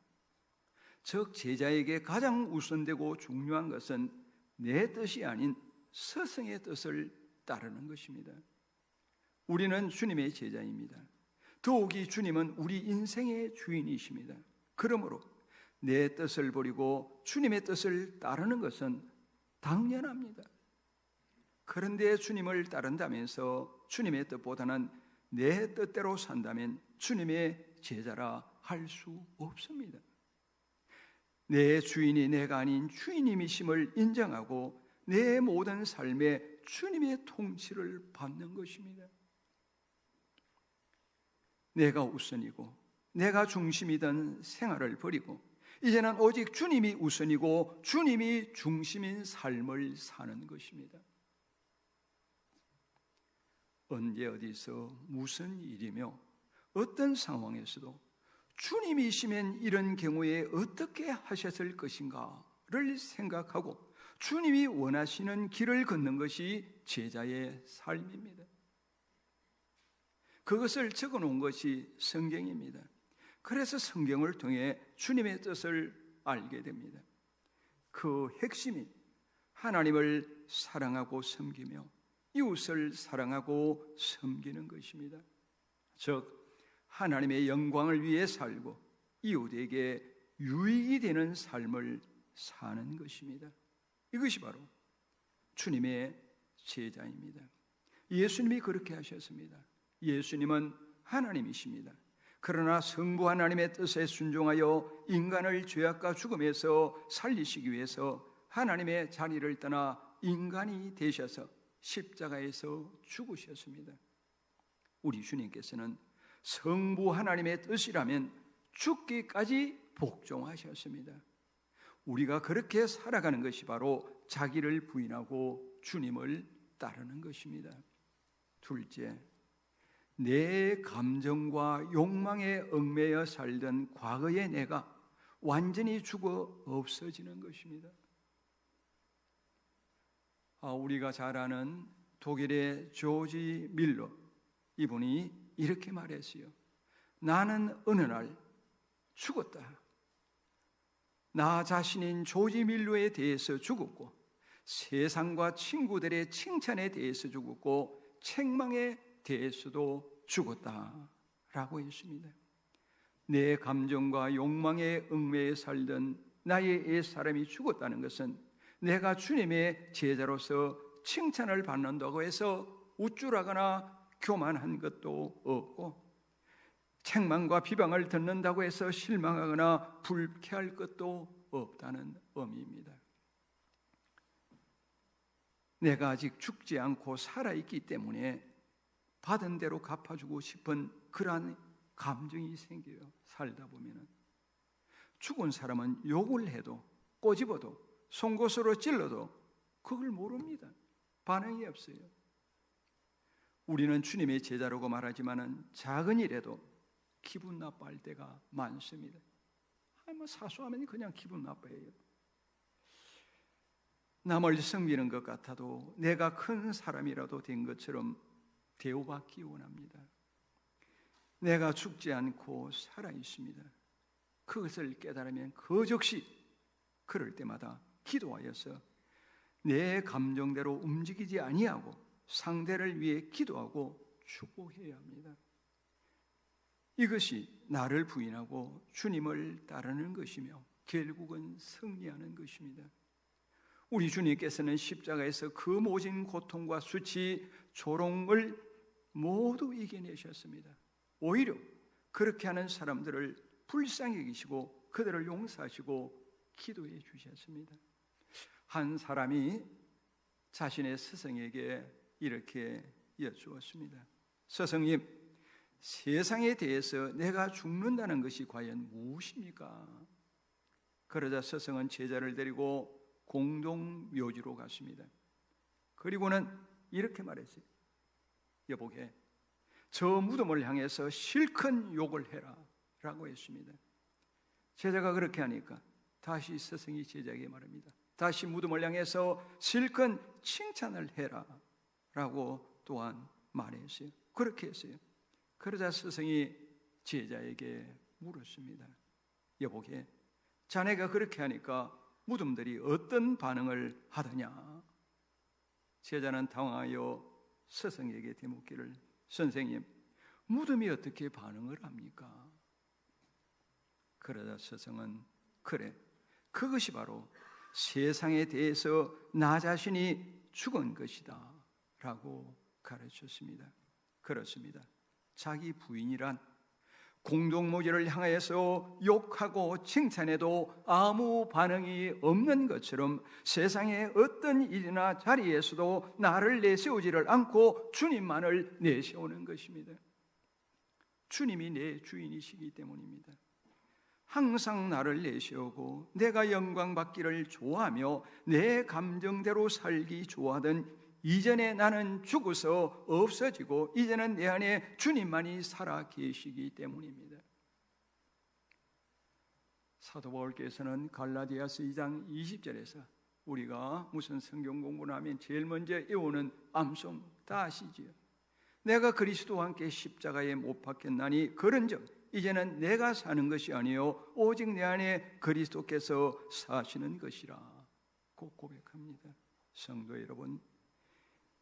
즉 제자에게 가장 우선되고 중요한 것은 내 뜻이 아닌 스승의 뜻을 따르는 것입니다. 우리는 주님의 제자입니다. 더욱이 주님은 우리 인생의 주인이십니다. 그러므로 내 뜻을 버리고 주님의 뜻을 따르는 것은 당연합니다. 그런데 주님을 따른다면서 주님의 뜻보다는 내 뜻대로 산다면 주님의 제자라 할 수 없습니다. 내 주인이 내가 아닌 주인님이심을 인정하고 내 모든 삶에 주님의 통치를 받는 것입니다. 내가 우선이고 내가 중심이던 생활을 버리고 이제는 오직 주님이 우선이고 주님이 중심인 삶을 사는 것입니다. 언제 어디서 무슨 일이며 어떤 상황에서도 주님이시면 이런 경우에 어떻게 하셨을 것인가를 생각하고 주님이 원하시는 길을 걷는 것이 제자의 삶입니다. 그것을 적어놓은 것이 성경입니다. 그래서 성경을 통해 주님의 뜻을 알게 됩니다. 그 핵심이 하나님을 사랑하고 섬기며 이웃을 사랑하고 섬기는 것입니다. 즉 하나님의 영광을 위해 살고 이웃에게 유익이 되는 삶을 사는 것입니다. 이것이 바로 주님의 제자입니다. 예수님이 그렇게 하셨습니다. 예수님은 하나님이십니다. 그러나 성부 하나님의 뜻에 순종하여 인간을 죄악과 죽음에서 살리시기 위해서 하나님의 자리를 떠나 인간이 되셔서 십자가에서 죽으셨습니다. 우리 주님께서는 성부 하나님의 뜻이라면 죽기까지 복종하셨습니다. 우리가 그렇게 살아가는 것이 바로 자기를 부인하고 주님을 따르는 것입니다. 둘째, 내 감정과 욕망에 얽매여 살던 과거의 내가 완전히 죽어 없어지는 것입니다. 우리가 잘 아는 독일의 조지 밀러, 이분이 이렇게 말했어요. 나는 어느 날 죽었다. 나 자신인 조지 밀러에 대해서 죽었고, 세상과 친구들의 칭찬에 대해서 죽었고, 책망에 대해서도 죽었다라고 했습니다. 내 감정과 욕망에 얽매여 살던 나의 옛사람이 죽었다는 것은 내가 주님의 제자로서 칭찬을 받는다고 해서 우쭐하거나 교만한 것도 없고, 책망과 비방을 듣는다고 해서 실망하거나 불쾌할 것도 없다는 의미입니다. 내가 아직 죽지 않고 살아있기 때문에 받은 대로 갚아주고 싶은 그러한 감정이 생겨요. 살다 보면은 죽은 사람은 욕을 해도 꼬집어도 송곳으로 찔러도 그걸 모릅니다. 반응이 없어요. 우리는 주님의 제자라고 말하지만은 작은 일에도 기분 나빠할 때가 많습니다. 사소하면 그냥 기분 나빠해요. 남을 섬기는 것 같아도 내가 큰 사람이라도 된 것처럼 대우받기 원합니다. 내가 죽지 않고 살아 있습니다. 그것을 깨달으면 그즉시 그럴 때마다 기도하여서 내 감정대로 움직이지 아니하고 상대를 위해 기도하고 축복해야 합니다. 이것이 나를 부인하고 주님을 따르는 것이며 결국은 승리하는 것입니다. 우리 주님께서는 십자가에서 그 모진 고통과 수치, 조롱을 모두 이겨내셨습니다. 오히려 그렇게 하는 사람들을 불쌍히 여기시고 그들을 용서하시고 기도해 주셨습니다. 한 사람이 자신의 스승에게 이렇게 여쭈었습니다. 스승님, 세상에 대해서 내가 죽는다는 것이 과연 무엇입니까? 그러자 스승은 제자를 데리고 공동묘지로 갔습니다. 그리고는 이렇게 말했어요. 여보게, 저 무덤을 향해서 실컷 욕을 해라 라고 했습니다. 제자가 그렇게 하니까 다시 스승이 제자에게 말합니다. 다시 무덤을 향해서 실컷 칭찬을 해라 라고 또한 말했어요. 그렇게 했어요. 그러자 스승이 제자에게 물었습니다. 여보게, 자네가 그렇게 하니까 무덤들이 어떤 반응을 하더냐? 제자는 당황하여 스승에게 되묻기를, 선생님, 무덤이 어떻게 반응을 합니까? 그러자 스승은, 그래, 그것이 바로 세상에 대해서 나 자신이 죽은 것이다 라고 가르쳤습니다. 그렇습니다. 자기 부인이란 공동묘지를 향하여서 욕하고 칭찬해도 아무 반응이 없는 것처럼 세상의 어떤 일이나 자리에서도 나를 내세우지를 않고 주님만을 내세우는 것입니다. 주님이 내 주인이시기 때문입니다. 항상 나를 내세우고 내가 영광받기를 좋아하며 내 감정대로 살기 좋아하던 이전에 나는 죽어서 없어지고 이제는 내 안에 주님만이 살아 계시기 때문입니다. 사도 바울께서는 갈라디아서 2장 20절에서 우리가 무슨 성경 공부를 하면 제일 먼저 외우는 암송 다 아시지요? 내가 그리스도와 함께 십자가에 못 박혔나니 그런즉 이제는 내가 사는 것이 아니요 오직 내 안에 그리스도께서 사시는 것이라 고 고백합니다. 성도 여러분,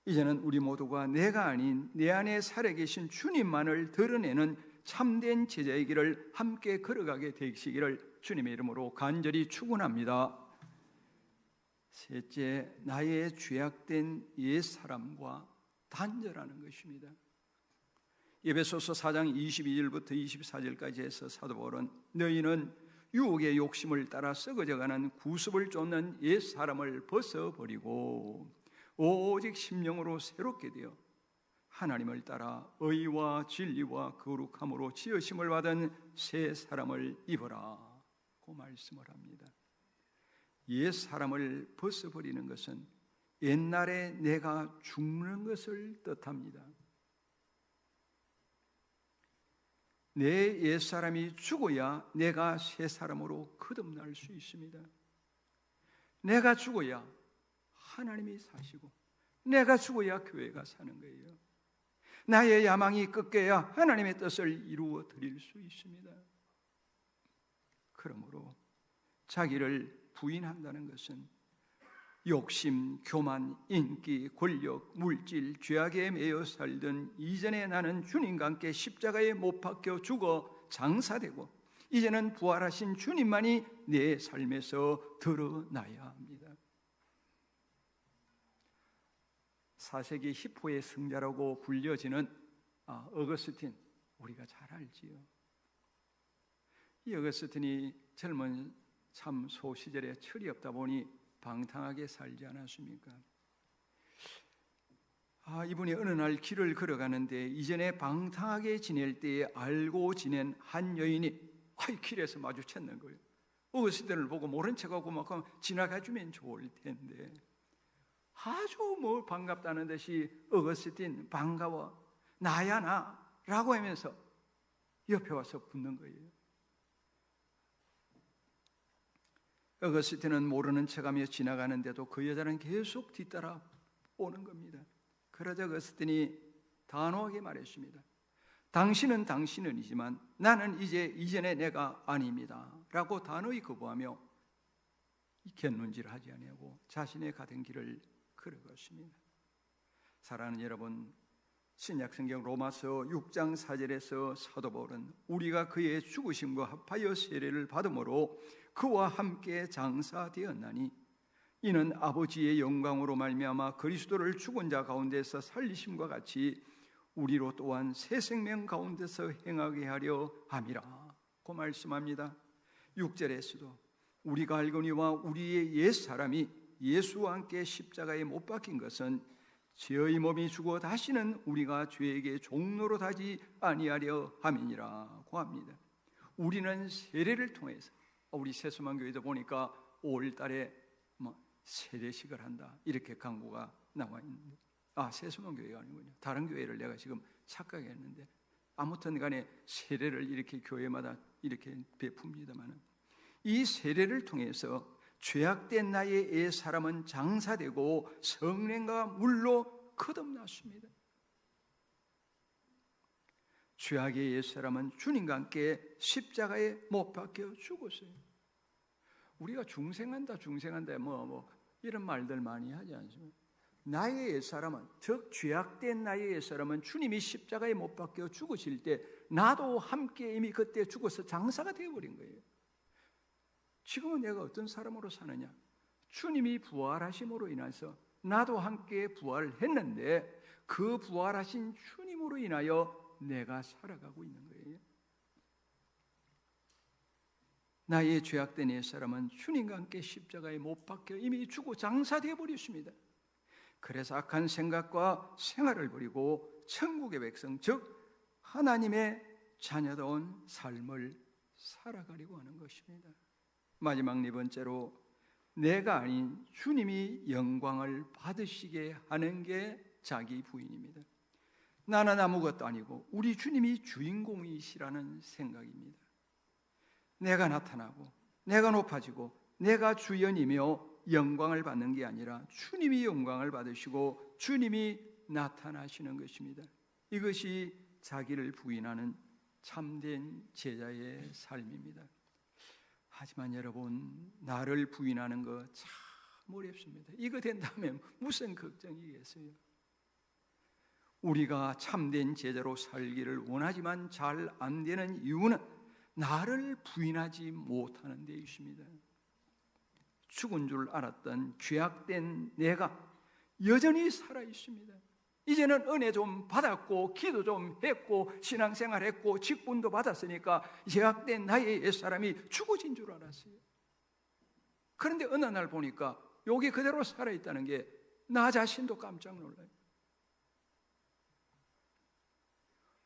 이제는 우리 모두가 내가 아닌 내 안에 살아계신 주님만을 드러내는 참된 제자의 길을 함께 걸어가게 되시기를 주님의 이름으로 간절히 축원합니다. 셋째, 나의 죄악된 옛사람과 단절하는 것입니다. 에베소서 4장 22절부터 24절까지 해서 사도 바울은 너희는 유혹의 욕심을 따라 썩어져가는 구습을 쫓는 옛사람을 벗어버리고 오직 심령으로 새롭게 되어 하나님을 따라 의와 진리와 거룩함으로 지으심을 받은 새 사람을 입어라 고 말씀을 합니다. 옛 사람을 벗어버리는 것은 옛날에 내가 죽는 것을 뜻합니다. 내 옛사람이 죽어야 내가 새 사람으로 거듭날 수 있습니다. 내가 죽어야 하나님이 사시고 내가 죽어야 교회가 사는 거예요. 나의 야망이 꺾여야 하나님의 뜻을 이루어 드릴 수 있습니다. 그러므로 자기를 부인한다는 것은 욕심, 교만, 인기, 권력, 물질, 죄악에 매여 살던 이전에 나는 주님과 함께 십자가에 못 박혀 죽어 장사되고 이제는 부활하신 주님만이 내 삶에서 드러나야 합니다. 4세기 히포의 승자라고 불려지는 어거스틴, 우리가 잘 알지요. 이 어거스틴이 젊은 참 소시절에 철이 없다 보니 방탕하게 살지 않았습니까? 이분이 어느 날 길을 걸어가는데 이전에 방탕하게 지낼 때에 알고 지낸 한 여인이 길에서 마주쳤는 거예요. 어거스틴을 보고 모른 척하고 막 지나가주면 좋을 텐데 아주 반갑다는 듯이 어거스틴 반가워, 나야 나 라고 하면서 옆에 와서 붙는 거예요. 어거스틴은 모르는 척하며 지나가는데도 그 여자는 계속 뒤따라 오는 겁니다. 그러자 어거스틴이 단호하게 말했습니다. 당신은 당신이지만 나는 이제 이전의 내가 아닙니다 라고 단호히 거부하며 곁눈질을 하지 아니하고 자신의 가던 길을 걸어갔습니다. 사랑하는 여러분, 신약성경 로마서 6장 4절에서 사도 바울은 우리가 그의 죽으심과 합하여 세례를 받음으로 그와 함께 장사되었나니 이는 아버지의 영광으로 말미암아 그리스도를 죽은 자 가운데서 살리심과 같이 우리로 또한 새 생명 가운데서 행하게 하려 함이라 고 말씀합니다. 6절에서도 우리가 알거니와 우리의 옛사람이 예수와 함께 십자가에 못 박힌 것은 죄의 몸이 죽어 다시는 우리가 죄에게 종로로 하지 아니하려 함이니라고 합니다. 우리는 세례를 통해서, 우리 새수만교회도 보니까 5월달에 세례식을 한다 이렇게 광고가 나와 있는데, 새수만교회가 아니군요. 다른 교회를 내가 지금 착각했는데, 아무튼 간에 세례를 이렇게 교회마다 이렇게 베풉니다만, 이 세례를 통해서 죄악된 나의 옛 사람은 장사되고 성령과 물로 거듭났습니다. 죄악의 옛 사람은 주님과 함께 십자가에 못 박혀 죽었어요. 우리가 중생한다 이런 말들 많이 하지 않습니까? 나의 옛 사람은, 즉 죄악된 나의 옛 사람은 주님이 십자가에 못 박혀 죽으실 때 나도 함께 이미 그때 죽어서 장사가 되어버린 거예요. 지금은 내가 어떤 사람으로 사느냐? 주님이 부활하심으로 인해서 나도 함께 부활했는데 그 부활하신 주님으로 인하여 내가 살아가고 있는 거예요. 나의 죄악된 옛 사람은 주님과 함께 십자가에 못 박혀 이미 죽어 장사되어 버렸습니다. 그래서 악한 생각과 생활을 버리고 천국의 백성, 즉 하나님의 자녀다운 삶을 살아가려고 하는 것입니다. 마지막 네 번째로, 내가 아닌 주님이 영광을 받으시게 하는 게 자기 부인입니다. 나는 아무것도 아니고 우리 주님이 주인공이시라는 생각입니다. 내가 나타나고 내가 높아지고 내가 주연이며 영광을 받는 게 아니라 주님이 영광을 받으시고 주님이 나타나시는 것입니다. 이것이 자기를 부인하는 참된 제자의 삶입니다. 하지만 여러분, 나를 부인하는 거 참 어렵습니다. 이거 된다면 무슨 걱정이겠어요? 우리가 참된 제자로 살기를 원하지만 잘 안 되는 이유는 나를 부인하지 못하는 데 있습니다. 죽은 줄 알았던 죄악된 내가 여전히 살아 있습니다. 이제는 은혜 좀 받았고 기도 좀 했고 신앙생활 했고 직분도 받았으니까 죄악된 나의 옛사람이 죽어진 줄 알았어요. 그런데 어느 날 보니까 여기 그대로 살아있다는 게 나 자신도 깜짝 놀라요.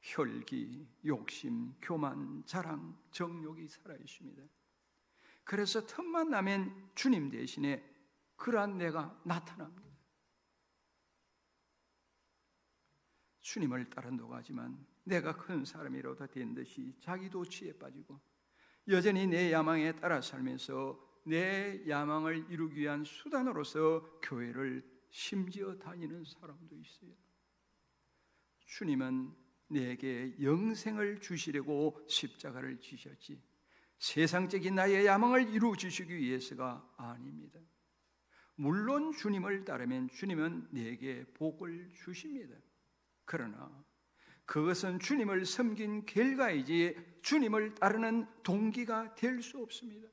혈기, 욕심, 교만, 자랑, 정욕이 살아있습니다. 그래서 틈만 나면 주님 대신에 그러한 내가 나타납니다. 주님을 따른다고 하지만 내가 큰 사람이로다 된 듯이 자기도 지에 빠지고 여전히 내 야망에 따라 살면서 내 야망을 이루기 위한 수단으로서 교회를 심지어 다니는 사람도 있어요. 주님은 내게 영생을 주시려고 십자가를 지셨지 세상적인 나의 야망을 이루어 주시기 위해서가 아닙니다. 물론 주님을 따르면 주님은 내게 복을 주십니다. 그러나 그것은 주님을 섬긴 결과이지 주님을 따르는 동기가 될 수 없습니다.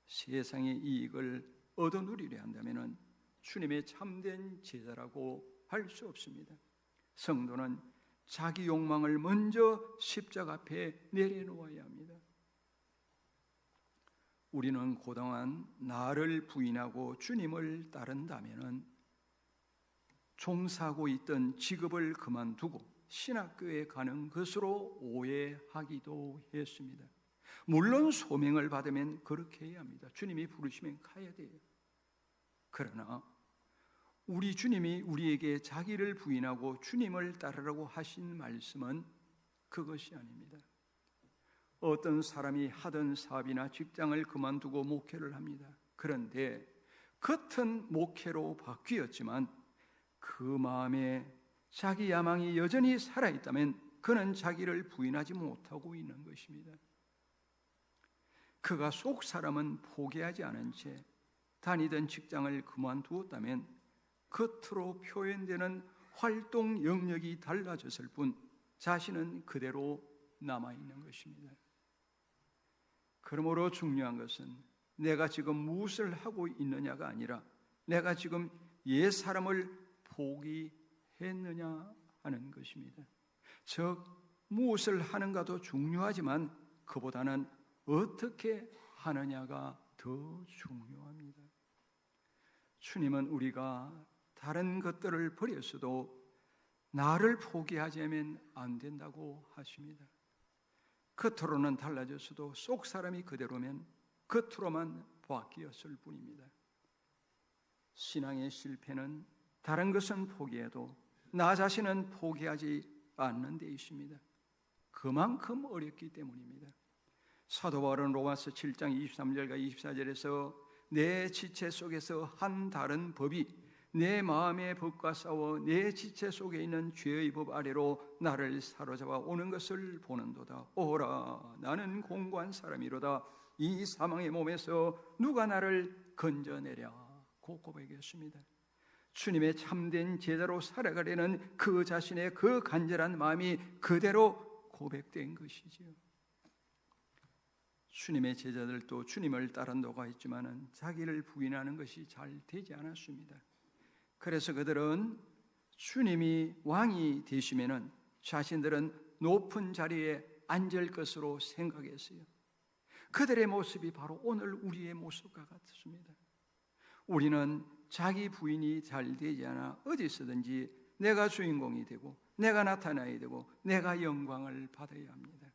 세상의 이익을 얻어 누리려 한다면 주님의 참된 제자라고 할 수 없습니다. 성도는 자기 욕망을 먼저 십자가 앞에 내려놓아야 합니다. 우리는 그동안 나를 부인하고 주님을 따른다면 종사하고 있던 직업을 그만두고 신학교에 가는 것으로 오해하기도 했습니다. 물론 소명을 받으면 그렇게 해야 합니다. 주님이 부르시면 가야 돼요. 그러나 우리 주님이 우리에게 자기를 부인하고 주님을 따르라고 하신 말씀은 그것이 아닙니다. 어떤 사람이 하던 사업이나 직장을 그만두고 목회를 합니다. 그런데 겉은 목회로 바뀌었지만 그 마음에 자기 야망이 여전히 살아있다면 그는 자기를 부인하지 못하고 있는 것입니다. 그가 속 사람은 포기하지 않은 채 다니던 직장을 그만두었다면 겉으로 표현되는 활동 영역이 달라졌을 뿐 자신은 그대로 남아있는 것입니다. 그러므로 중요한 것은 내가 지금 무엇을 하고 있느냐가 아니라 내가 지금 옛 사람을 포기했느냐 하는 것입니다. 즉 무엇을 하는가도 중요하지만 그보다는 어떻게 하느냐가 더 중요합니다. 주님은 우리가 다른 것들을 버렸어도 나를 포기하자면 안 된다고 하십니다. 겉으로는 달라졌어도 속 사람이 그대로면 겉으로만 바뀌었을 뿐입니다. 신앙의 실패는 다른 것은 포기해도 나 자신은 포기하지 않는 데 있습니다. 그만큼 어렵기 때문입니다. 사도 바울은 로마서 7장 23절과 24절에서 내 지체 속에서 한 다른 법이 내 마음의 법과 싸워 내 지체 속에 있는 죄의 법 아래로 나를 사로잡아 오는 것을 보는도다. 오라 나는 공고한 사람이로다. 이 사망의 몸에서 누가 나를 건져내랴 고 고백했습니다. 주님의 참된 제자로 살아가려는 그 자신의 그 간절한 마음이 그대로 고백된 것이지요. 주님의 제자들도 주님을 따른다고 했지만 자기를 부인하는 것이 잘 되지 않았습니다. 그래서 그들은 주님이 왕이 되시면은 자신들은 높은 자리에 앉을 것으로 생각했어요. 그들의 모습이 바로 오늘 우리의 모습과 같습니다. 우리는 자기 부인이 잘 되지 않아 어디서든지 내가 주인공이 되고 내가 나타나야 되고 내가 영광을 받아야 합니다.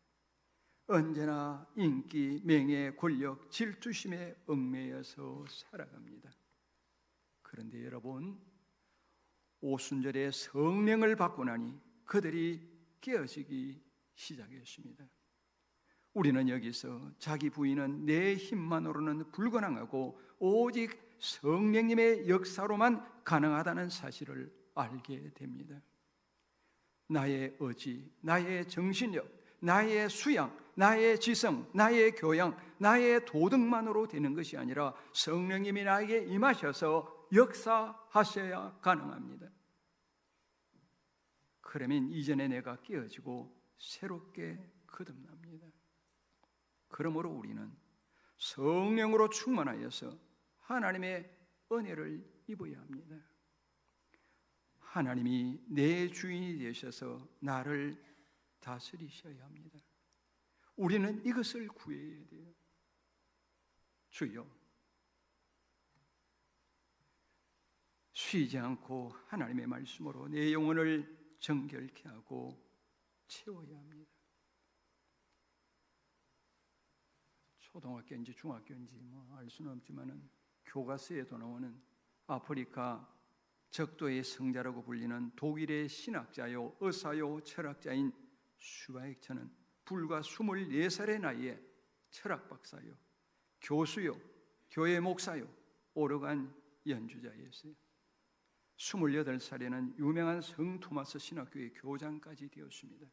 언제나 인기, 명예, 권력, 질투심에 얽매여서 살아갑니다. 그런데 여러분, 오순절에 성령을 받고 나니 그들이 깨어지기 시작했습니다. 우리는 여기서 자기 부인은 내 힘만으로는 불가능하고 오직 성령님의 역사로만 가능하다는 사실을 알게 됩니다. 나의 의지, 나의 정신력, 나의 수양, 나의 지성, 나의 교양, 나의 도덕만으로 되는 것이 아니라 성령님이 나에게 임하셔서 역사하셔야 가능합니다. 그러면 이전에 내가 깨어지고 새롭게 거듭납니다. 그러므로 우리는 성령으로 충만하여서 하나님의 은혜를 입어야 합니다. 하나님이 내 주인이 되셔서 나를 다스리셔야 합니다. 우리는 이것을 구해야 돼요. 주여, 쉬지 않고 하나님의 말씀으로 내 영혼을 정결케 하고 채워야 합니다. 초등학교인지 중학교인지 알 수는 없지만은 교과서에도 나오는 아프리카 적도의 성자라고 불리는 독일의 신학자요, 의사요, 철학자인 슈바이처는 불과 24살의 나이에 철학 박사요, 교수요, 교회 목사요, 오르간 연주자였어요. 28살에는 유명한 성 토마스 신학교의 교장까지 되었습니다.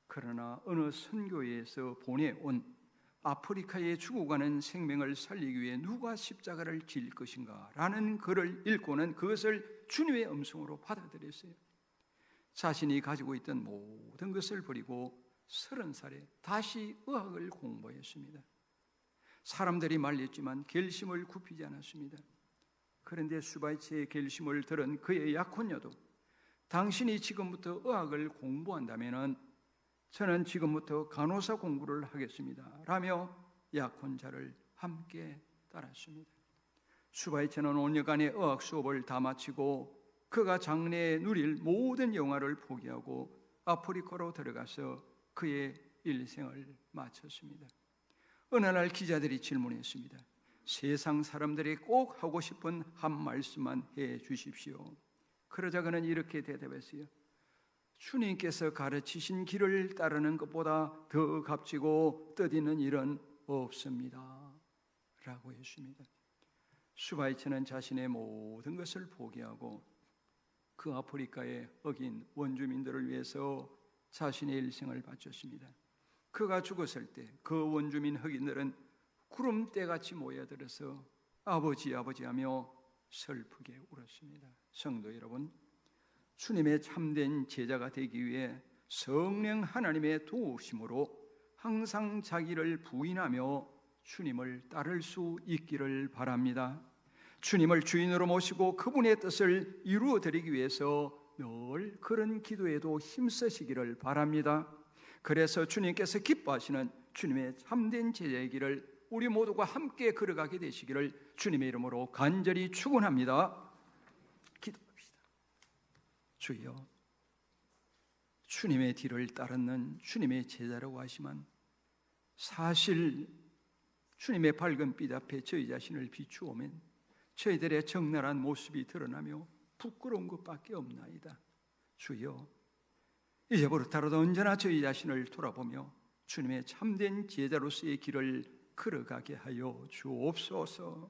그러나 어느 선교회에서 보내온 아프리카에 죽어가는 생명을 살리기 위해 누가 십자가를 질 것인가 라는 글을 읽고는 그것을 주님의 음성으로 받아들였어요. 자신이 가지고 있던 모든 것을 버리고 30살에 다시 의학을 공부했습니다. 사람들이 말렸지만 결심을 굽히지 않았습니다. 그런데 슈바이처의 결심을 들은 그의 약혼녀도 당신이 지금부터 의학을 공부한다면 저는 지금부터 간호사 공부를 하겠습니다 라며 약혼자를 함께 따랐습니다. 슈바이처는 5년간의 의학 수업을 다 마치고 그가 장래에 누릴 모든 영화를 포기하고 아프리카로 들어가서 그의 일생을 마쳤습니다. 어느 날 기자들이 질문했습니다. 세상 사람들이 꼭 하고 싶은 한 말씀만 해 주십시오. 그러자 그는 이렇게 대답했어요. 주님께서 가르치신 길을 따르는 것보다 더 값지고 뜻있는 일은 없습니다 라고 했습니다. 슈바이처는 자신의 모든 것을 포기하고 그 아프리카의 어긴 원주민들을 위해서 자신의 일생을 바쳤습니다. 그가 죽었을 때 그 원주민 흑인들은 구름대같이 모여들어서 아버지 아버지 하며 슬프게 울었습니다. 성도 여러분, 주님의 참된 제자가 되기 위해 성령 하나님의 도우심으로 항상 자기를 부인하며 주님을 따를 수 있기를 바랍니다. 주님을 주인으로 모시고 그분의 뜻을 이루어 드리기 위해서 늘 그런 기도에도 힘쓰시기를 바랍니다. 그래서 주님께서 기뻐하시는 주님의 참된 제자의 길을 우리 모두가 함께 걸어가게 되시기를 주님의 이름으로 간절히 축원합니다. 기도합시다. 주여, 주님의 뒤를 따르는 주님의 제자라고 하시면 사실 주님의 밝은 빛 앞에 저희 자신을 비추오면 저희들의 적나라한 모습이 드러나며 부끄러운 것밖에 없나이다. 주여, 이제부터라도 언제나 저희 자신을 돌아보며 주님의 참된 제자로서의 길을 걸어가게 하여 주옵소서.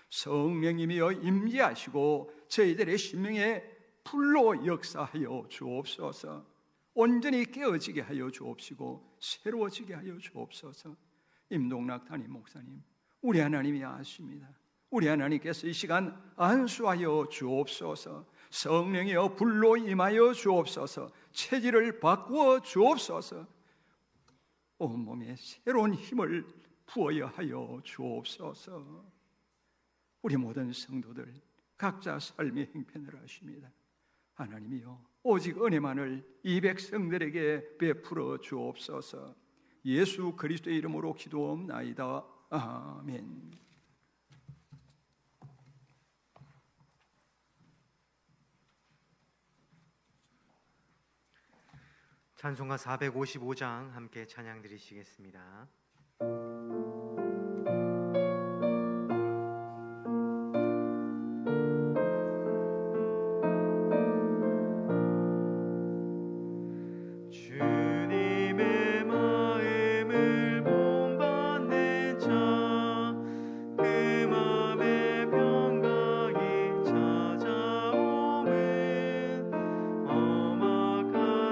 성령님이여 임재하시고 저희들의 심령에 불로 역사하여 주옵소서. 온전히 깨어지게 하여 주옵시고 새로워지게 하여 주옵소서. 임동락 담임 목사님, 우리 하나님이 아십니다. 우리 하나님께서 이 시간 안수하여 주옵소서. 성령이여 불로 임하여 주옵소서. 체질을 바꾸어 주옵소서. 온몸에 새로운 힘을 부어야 하여 주옵소서. 우리 모든 성도들 각자 삶의 행편을 하십니다. 하나님이여, 오직 은혜만을 이 백성들에게 베풀어 주옵소서. 예수 그리스도의 이름으로 기도옵나이다. 아멘. 찬송가 455장 함께 찬양 드리시겠습니다.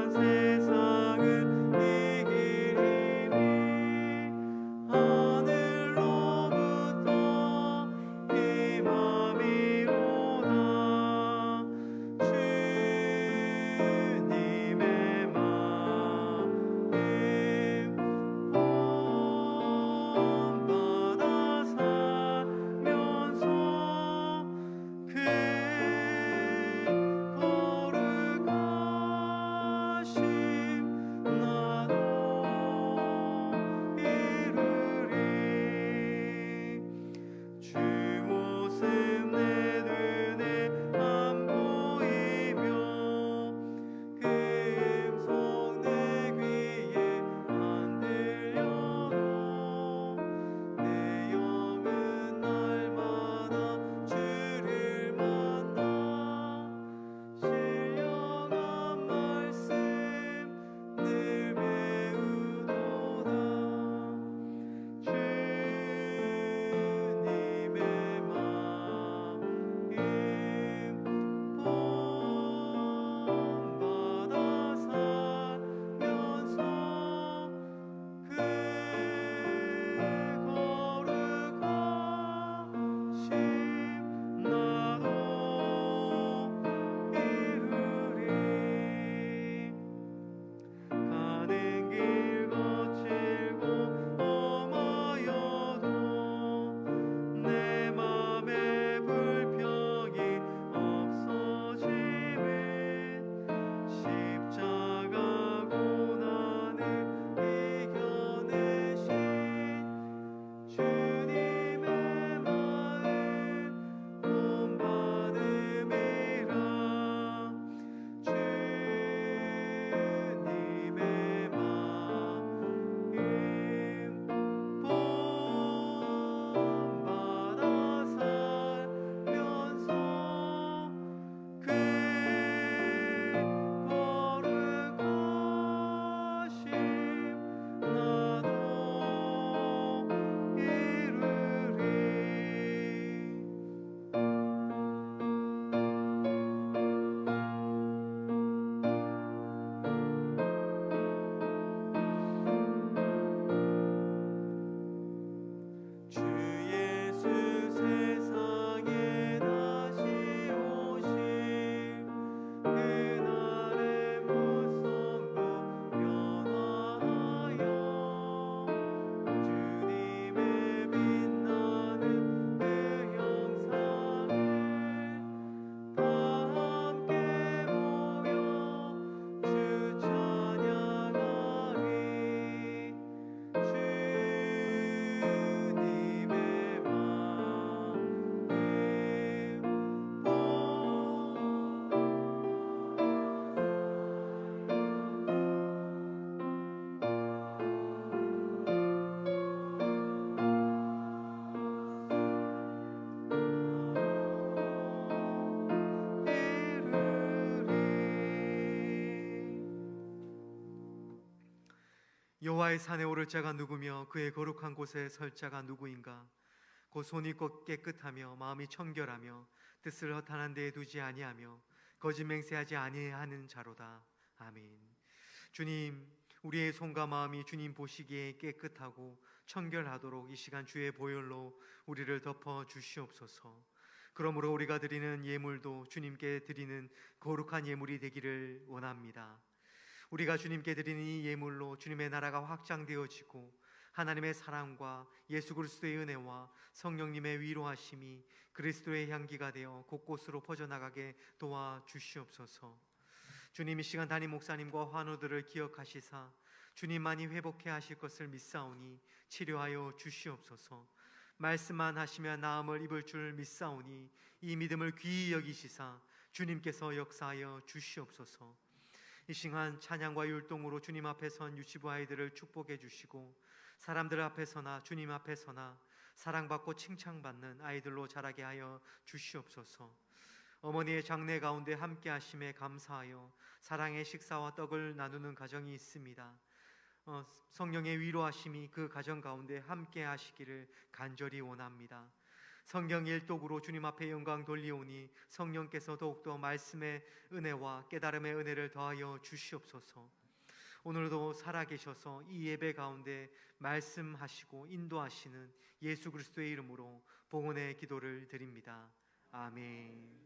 세상을 이길 힘이 여호와의 산에 오를 자가 누구며 그의 거룩한 곳에 설 자가 누구인가? 곧 손이 곧 깨끗하며 마음이 청결하며 뜻을 허탄한 데에 두지 아니하며 거짓 맹세하지 아니하는 자로다. 아멘. 주님, 우리의 손과 마음이 주님 보시기에 깨끗하고 청결하도록 이 시간 주의 보혈로 우리를 덮어 주시옵소서. 그러므로 우리가 드리는 예물도 주님께 드리는 거룩한 예물이 되기를 원합니다. 우리가 주님께 드리는 이 예물로 주님의 나라가 확장되어지고 하나님의 사랑과 예수 그리스도의 은혜와 성령님의 위로하심이 그리스도의 향기가 되어 곳곳으로 퍼져나가게 도와주시옵소서. 주님, 이 시간 담임 목사님과 환우들을 기억하시사 주님만이 회복해 하실 것을 믿사오니 치료하여 주시옵소서. 말씀만 하시면 나음을 입을 줄 믿사오니 이 믿음을 귀히 여기시사 주님께서 역사하여 주시옵소서. 이 시간 찬양과 율동으로 주님 앞에 선 유치부 아이들을 축복해 주시고 사람들 앞에서나 주님 앞에서나 사랑받고 칭찬받는 아이들로 자라게 하여 주시옵소서. 어머니의 장례 가운데 함께 하심에 감사하여 사랑의 식사와 떡을 나누는 가정이 있습니다. 성령의 위로하심이 그 가정 가운데 함께 하시기를 간절히 원합니다. 성경 일독으로 주님 앞에 영광 돌리오니 성령께서 더욱더 말씀의 은혜와 깨달음의 은혜를 더하여 주시옵소서. 오늘도 살아계셔서 이 예배 가운데 말씀하시고 인도하시는 예수 그리스도의 이름으로 봉헌의 기도를 드립니다. 아멘.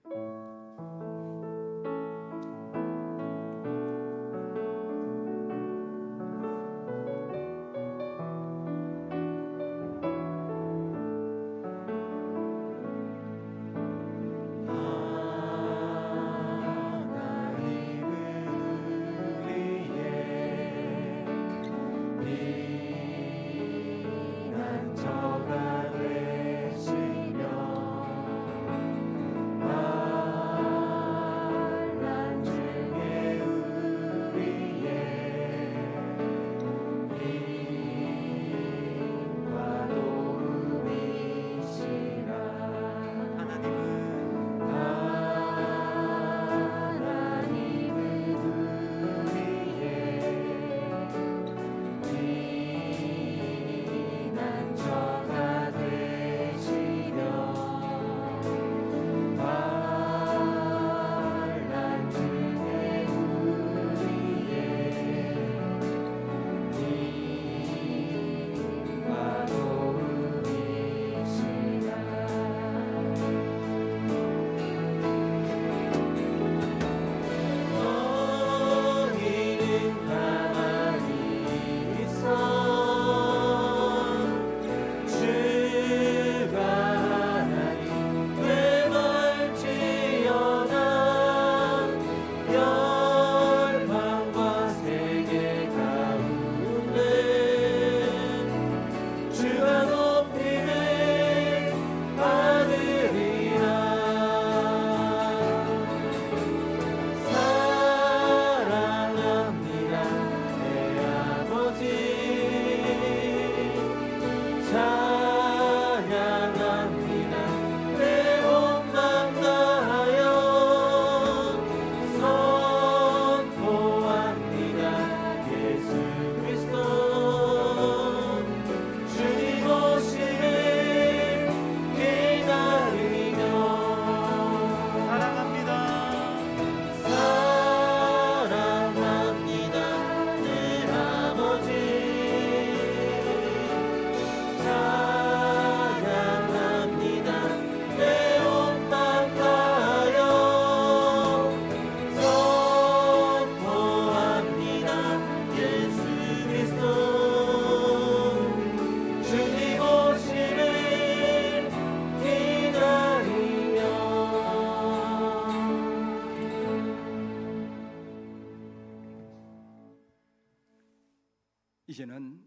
이제는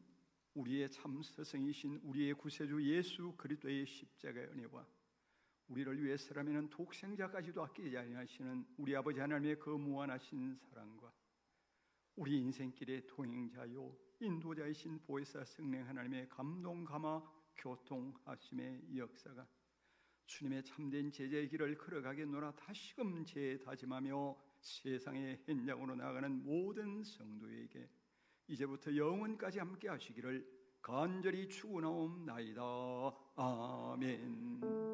우리의 참 스승이신 우리의 구세주 예수 그리스도의 십자가의 은혜와 우리를 위해서라면 독생자까지도 아끼지 아니하시는 우리 아버지 하나님의 그 무한하신 사랑과 우리 인생길의 동행자요 인도자이신 보혜사 성령 하나님의 감동 감화 교통하심의 역사가 주님의 참된 제자의 길을 걸어가겠노라 다시금 재다짐하며 세상의 현장으로 나아가는 모든 성도에게 이제부터 영원까지 함께 하시기를 간절히 축원하옵나이다. 아멘.